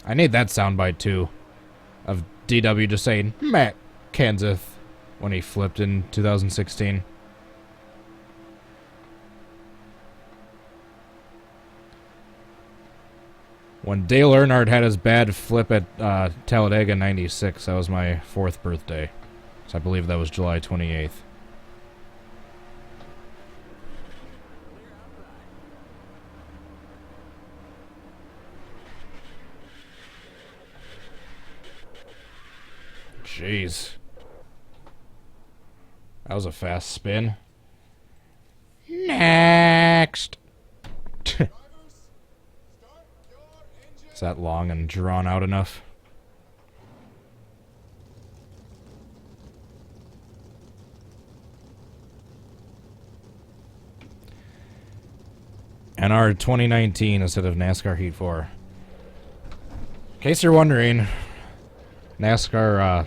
I need that soundbite too, of DW just saying Matt Kenseth when he flipped in 2016. When Dale Earnhardt had his bad flip at Talladega 96, that was my 4th birthday. So I believe that was July 28th. Jeez. That was a fast spin. Next! Is that long and drawn out enough? NR2019 instead of NASCAR Heat 4. In case you're wondering, NASCAR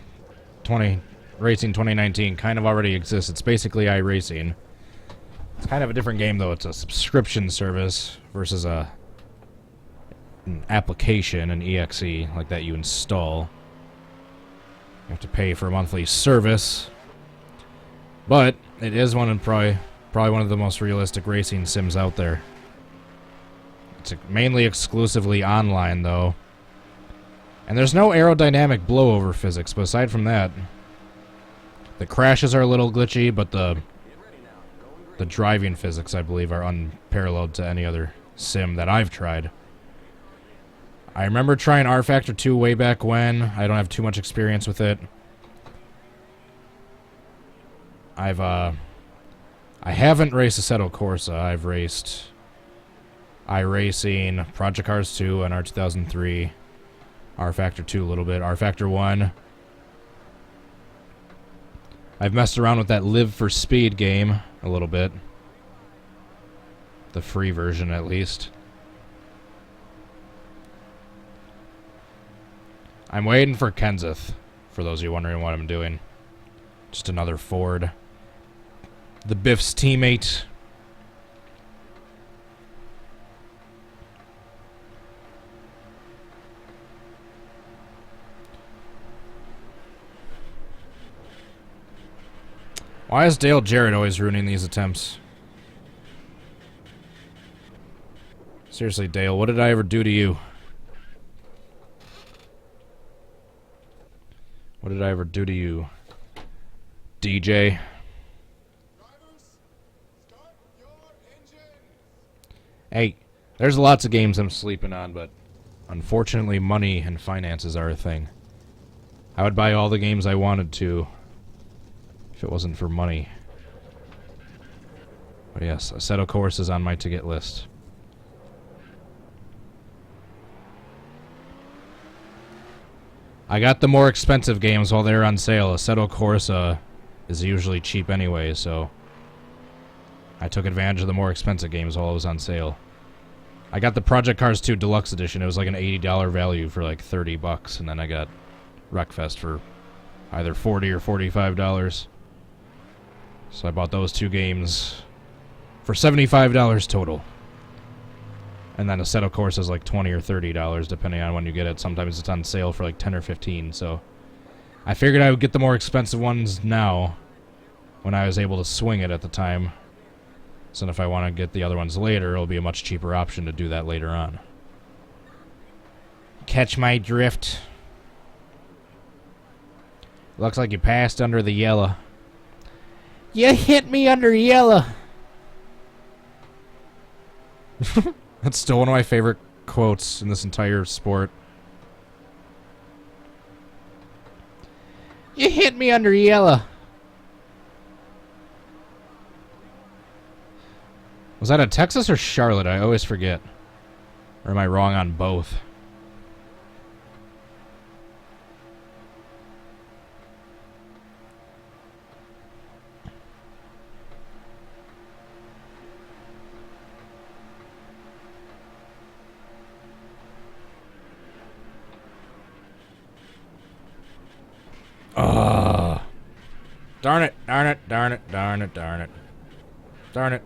Racing 2019 kind of already exists. It's basically iRacing. It's kind of a different game, though. It's a subscription service versus an application, an EXE, like that you install. You have to pay for a monthly service. But it is probably one of the most realistic racing sims out there. It's mainly exclusively online, though. And there's no aerodynamic blowover physics, but aside from that, the crashes are a little glitchy, but the driving physics, I believe, are unparalleled to any other sim that I've tried. I remember trying R Factor 2 way back when. I don't have too much experience with it. I haven't raced Assetto Corsa. I've raced iRacing, Project Cars 2, NR2003, R Factor 2 a little bit, R Factor 1. I've messed around with that Live for Speed game a little bit. The free version, at least. I'm waiting for Kenseth, for those of you wondering what I'm doing. Just another Ford. The Biff's teammate. Why is Dale Jarrett always ruining these attempts? Seriously, Dale, what did I ever do to you? What did I ever do to you, DJ? Drivers, start your engines. Hey, there's lots of games I'm sleeping on, but unfortunately money and finances are a thing. I would buy all the games I wanted to if it wasn't for money. But yes, Assetto Corsa is on my to-get list. I got the more expensive games while they were on sale. Assetto Corsa is usually cheap anyway, so I took advantage of the more expensive games while it was on sale. I got the Project Cars 2 Deluxe Edition. It was like an $80 value for like $30, and then I got Wreckfest for either $40 or $45. So I bought those two games for $75 total. And then Assetto Corsa is like $20 or $30, depending on when you get it. Sometimes it's on sale for like 10 or 15. So I figured I would get the more expensive ones now when I was able to swing it at the time. So if I want to get the other ones later, it'll be a much cheaper option to do that later on. Catch my drift. Looks like you passed under the yellow. You hit me under yellow. That's still one of my favorite quotes in this entire sport. You hit me under yellow. Was that a Texas or Charlotte? I always forget. Or am I wrong on both? Darn it, darn it, darn it, darn it, darn it. Darn it.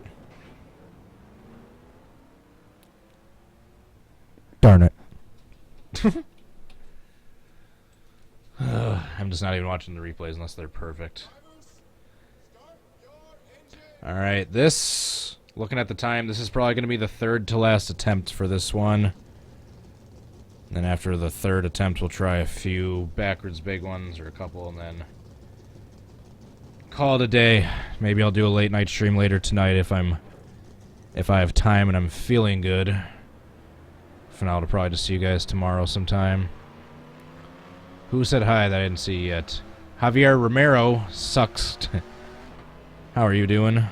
Darn it. I'm just not even watching the replays unless they're perfect. Alright, this, looking at the time, this is probably going to be the third to last attempt for this one. Then after the third attempt, we'll try a few backwards big ones, or a couple, and then call it a day. Maybe I'll do a late night stream later tonight if I have time and I'm feeling good. If not, I'll probably just see you guys tomorrow sometime. Who said hi that I didn't see yet? Javier Romero sucks. How are you doing?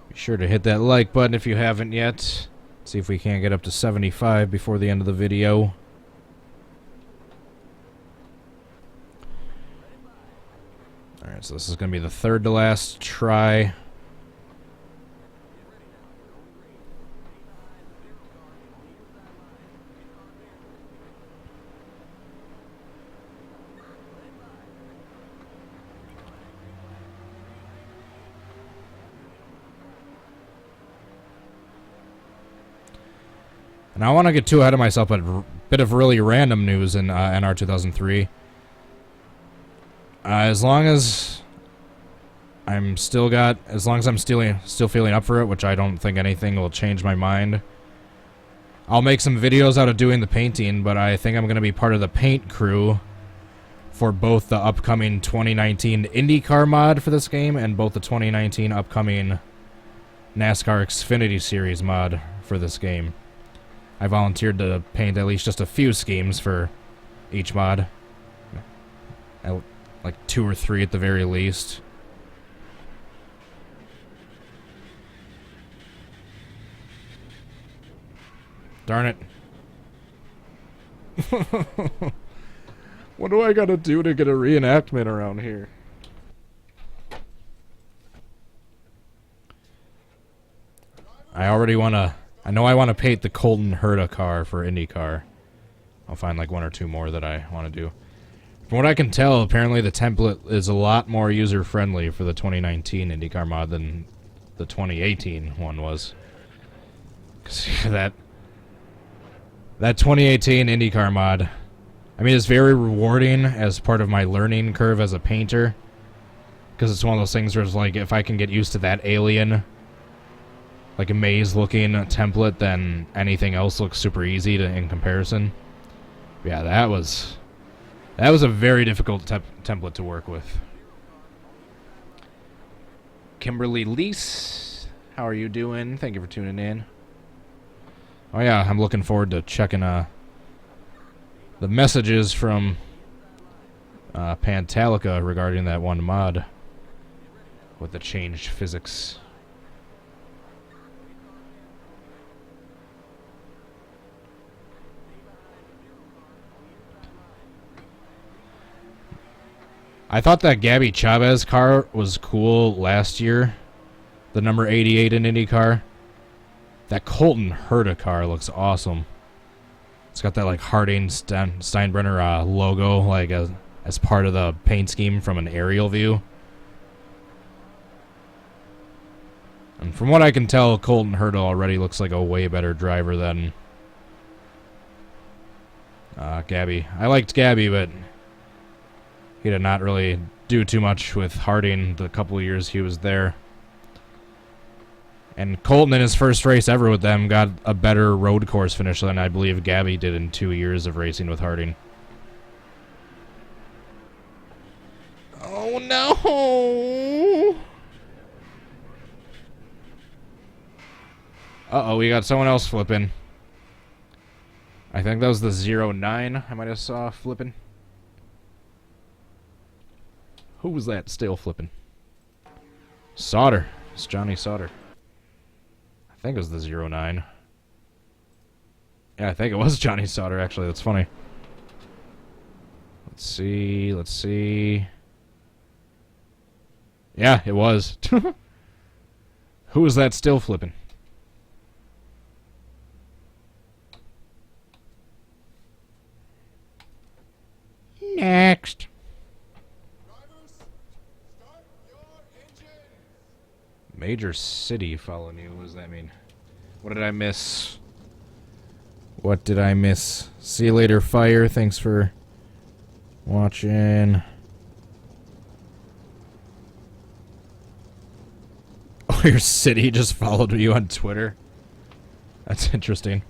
Be sure to hit that like button if you haven't yet. See if we can't get up to 75 before the end of the video. Alright, so this is going to be the third to last try. And I want to get too ahead of myself, but a bit of really random news in NR2003. As long as I'm still feeling up for it, which I don't think anything will change my mind. I'll make some videos out of doing the painting, but I think I'm going to be part of the paint crew for both the upcoming 2019 IndyCar mod for this game and both the 2019 upcoming NASCAR Xfinity Series mod for this game. I volunteered to paint at least just a few schemes for each mod. Like 2 or 3 at the very least. Darn it. What do I gotta do to get a reenactment around here? I know I want to paint the Colton Herta car for IndyCar. I'll find like 1 or 2 more that I want to do. From what I can tell, apparently the template is a lot more user-friendly for the 2019 IndyCar mod than the 2018 one was. 'Cause that 2018 IndyCar mod, I mean, it's very rewarding as part of my learning curve as a painter. Because it's one of those things where it's like, if I can get used to that alien, like a maze-looking template, then anything else looks super easy in comparison. Yeah, that was a very difficult template to work with. Kimberly Lease, how are you doing? Thank you for tuning in. Oh yeah, I'm looking forward to checking the messages from Pantalica regarding that one mod with the changed physics. I thought that Gabby Chavez car was cool last year. The number 88 in IndyCar. That Colton Herta car looks awesome. It's got that like Harding Steinbrenner logo like as part of the paint scheme from an aerial view. And from what I can tell, Colton Herta already looks like a way better driver than Gabby. I liked Gabby, but he did not really do too much with Harding the couple of years he was there. And Colton, in his first race ever with them, got a better road course finish than I believe Gabby did in 2 years of racing with Harding. Oh no! Uh-oh, we got someone else flipping. I think that was the 09 I might have saw flipping. Who was that still flipping? Sauter. It's Johnny Sauter. I think it was the 09. Yeah, I think it was Johnny Sauter, actually. That's funny. Let's see. Yeah, it was. Who was that still flipping? Next. Drivers, start your engines. Major city following you. What does that mean? What did I miss? What did I miss? See you later, Fire. Thanks for watching. Oh, your city just followed you on Twitter? That's interesting.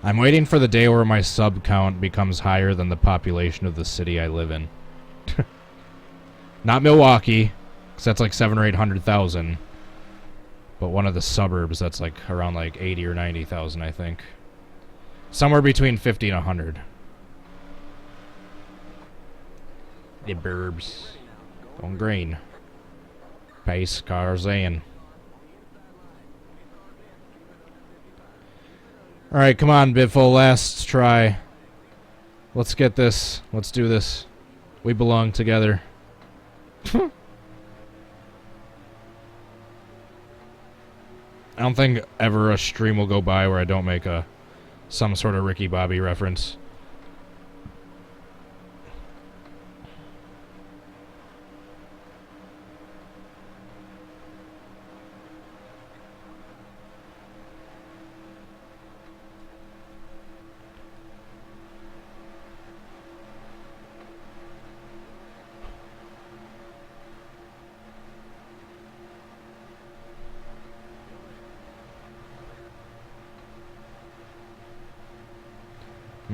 I'm waiting for the day where my sub count becomes higher than the population of the city I live in. Not Milwaukee, because that's like 700,000 or 800,000. But one of the suburbs that's like around like 80 or 90,000, I think. Somewhere between 50 and 100. The burbs. Going green. Pace cars in. Alright, come on, Biffle. Last try. Let's get this. Let's do this. We belong together. I don't think ever a stream will go by where I don't make some sort of Ricky Bobby reference.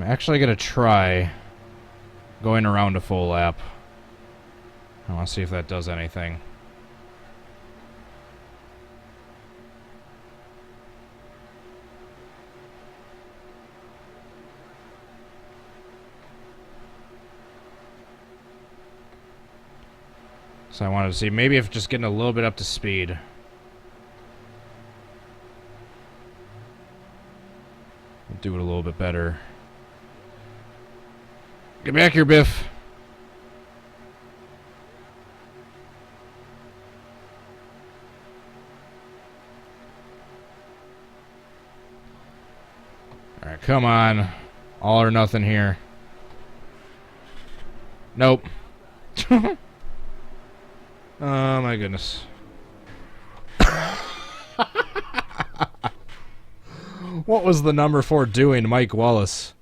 I'm actually going to try going around a full lap. I want to see if that does anything. So I wanted to see maybe if just getting a little bit up to speed. Do it a little bit better. Get back here, Biff. Alright, come on. All or nothing here. Nope. Oh my goodness. What was the number 4 doing, Mike Wallace?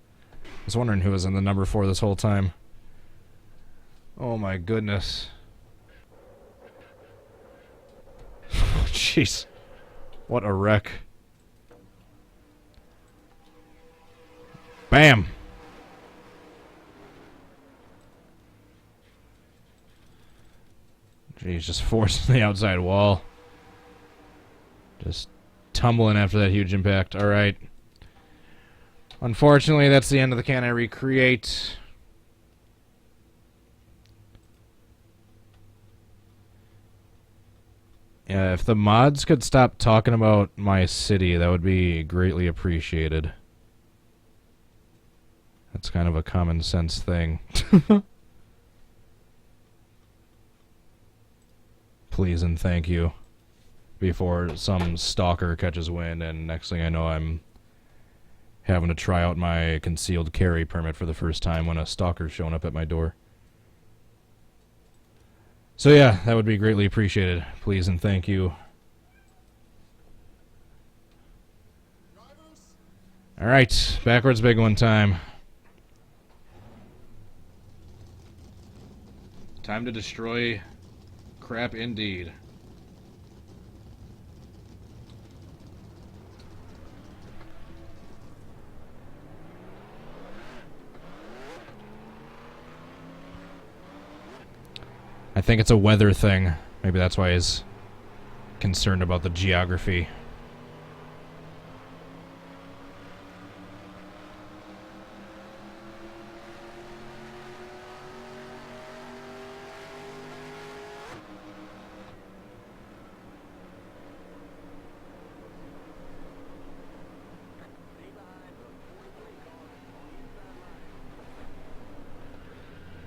I was wondering who was in the number 4 this whole time. Oh my goodness. Jeez. What a wreck. Bam! Jeez, just forcing the outside wall. Just tumbling after that huge impact. Alright. Unfortunately, that's the end of the Can I Recreate. Yeah, if the mods could stop talking about my city, that would be greatly appreciated. That's kind of a common sense thing. Please and thank you. Before some stalker catches wind, and next thing I know, I'm having to try out my concealed carry permit for the first time when a stalker's showing up at my door. So yeah, that would be greatly appreciated. Please and thank you. Alright, backwards big one time. Time to destroy crap indeed. I think it's a weather thing. Maybe that's why he's concerned about the geography.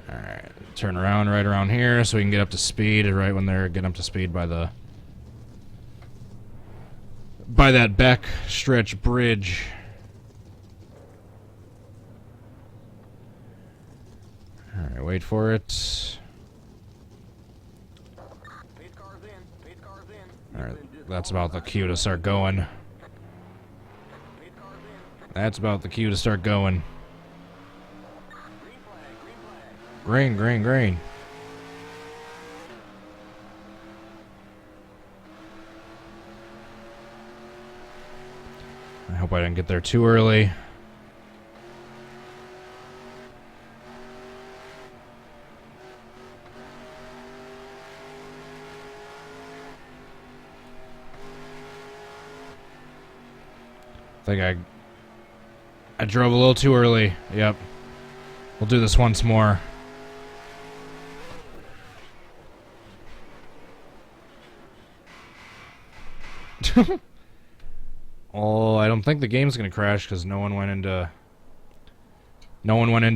Alright, turn around right around here so we can get up to speed right when they're getting up to speed by that back stretch bridge. Alright, wait for it. Alright, that's about the cue to start going. That's about the cue to start going. Green, green, green. I hope I didn't get there too early. I think I drove a little too early. Yep. We'll do this once more. Oh, I don't think the game's gonna crash because no one went into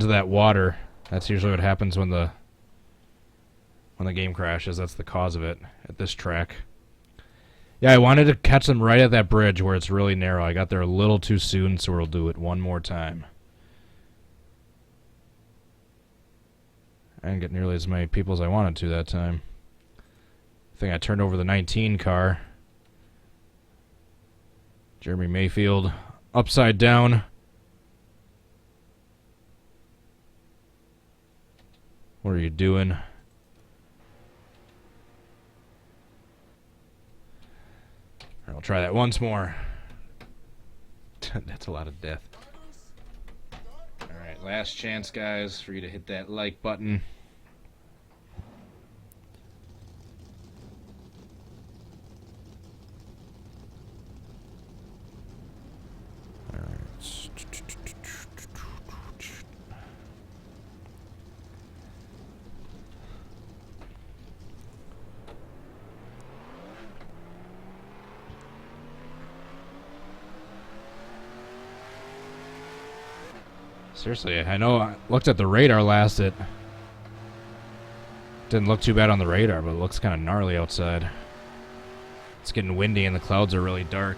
that water. That's usually what happens when the game crashes. That's the cause of it at this track. Yeah, I wanted to catch them right at that bridge where it's really narrow. I got there a little too soon, so we'll do it one more time. I didn't get nearly as many people as I wanted to that time. I think I turned over the 19 car. Jeremy Mayfield, upside down. What are you doing? I'll try that once more. That's a lot of death. Last chance, guys, for you to hit that like button. Seriously, I know I looked at the radar last. It didn't look too bad on the radar, but it looks kind of gnarly outside. It's getting windy and the clouds are really dark.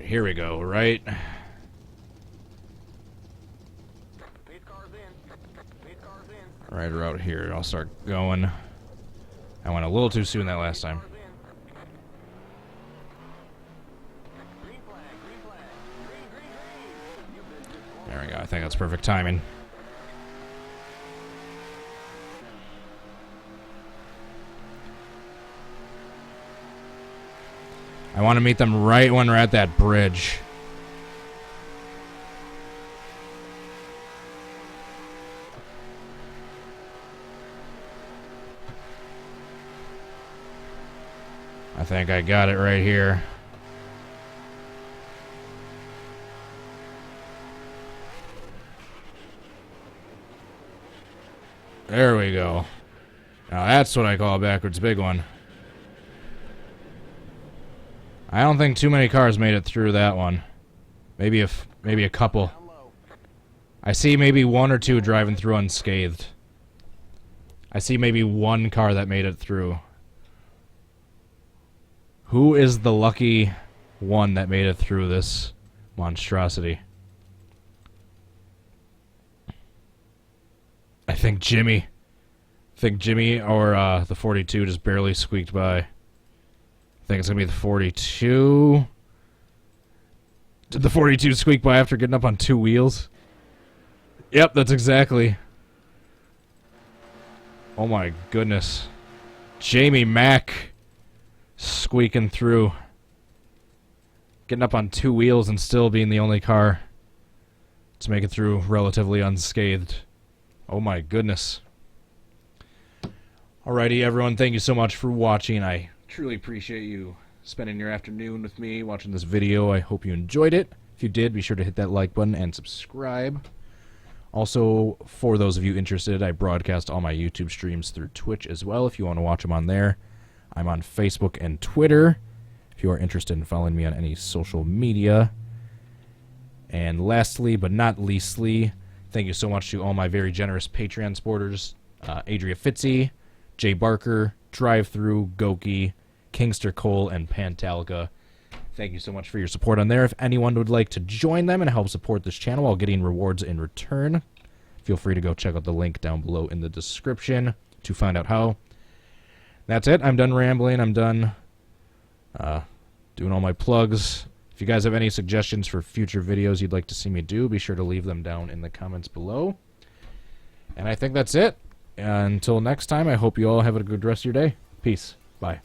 Here we go, right? Pace car's in. Pace car's in. Right around here, I'll start going. I went a little too soon that last time. Car's in. Green flag. Green flag. Green, green, green. You missed it. There we go. I think that's perfect timing. I want to meet them right when we're at that bridge. I think I got it right here. There we go. Now that's what I call a backwards big one. I don't think too many cars made it through that one. Maybe a couple. Down low. I see maybe one or two driving through unscathed. I see maybe one car that made it through. Who is the lucky one that made it through this monstrosity? I think Jimmy. Or the 42 just barely squeaked by. I think it's going to be the 42. Did the 42 squeak by after getting up on two wheels? Yep, that's exactly. Oh my goodness. Jamie Mack squeaking through. Getting up on two wheels and still being the only car to make it through relatively unscathed. Oh my goodness. Alrighty, everyone, thank you so much for watching. I truly appreciate you spending your afternoon with me watching this video. I hope you enjoyed it. If you did, be sure to hit that like button and subscribe. Also, for those of you interested, I broadcast all my YouTube streams through Twitch as well if you want to watch them on there. I'm on Facebook and Twitter if you are interested in following me on any social media. And lastly, but not leastly, thank you so much to all my very generous Patreon supporters. Adria Fitzy, Jay Barker, Drive-Thru, Goki, Kingster Cole, and Pantalica. Thank you so much for your support on there. If anyone would like to join them and help support this channel while getting rewards in return, feel free to go check out the link down below in the description to find out how. That's it. I'm done rambling. I'm done doing all my plugs. If you guys have any suggestions for future videos you'd like to see me do, be sure to leave them down in the comments below. And I think that's it. Until next time, I hope you all have a good rest of your day. Peace. Bye.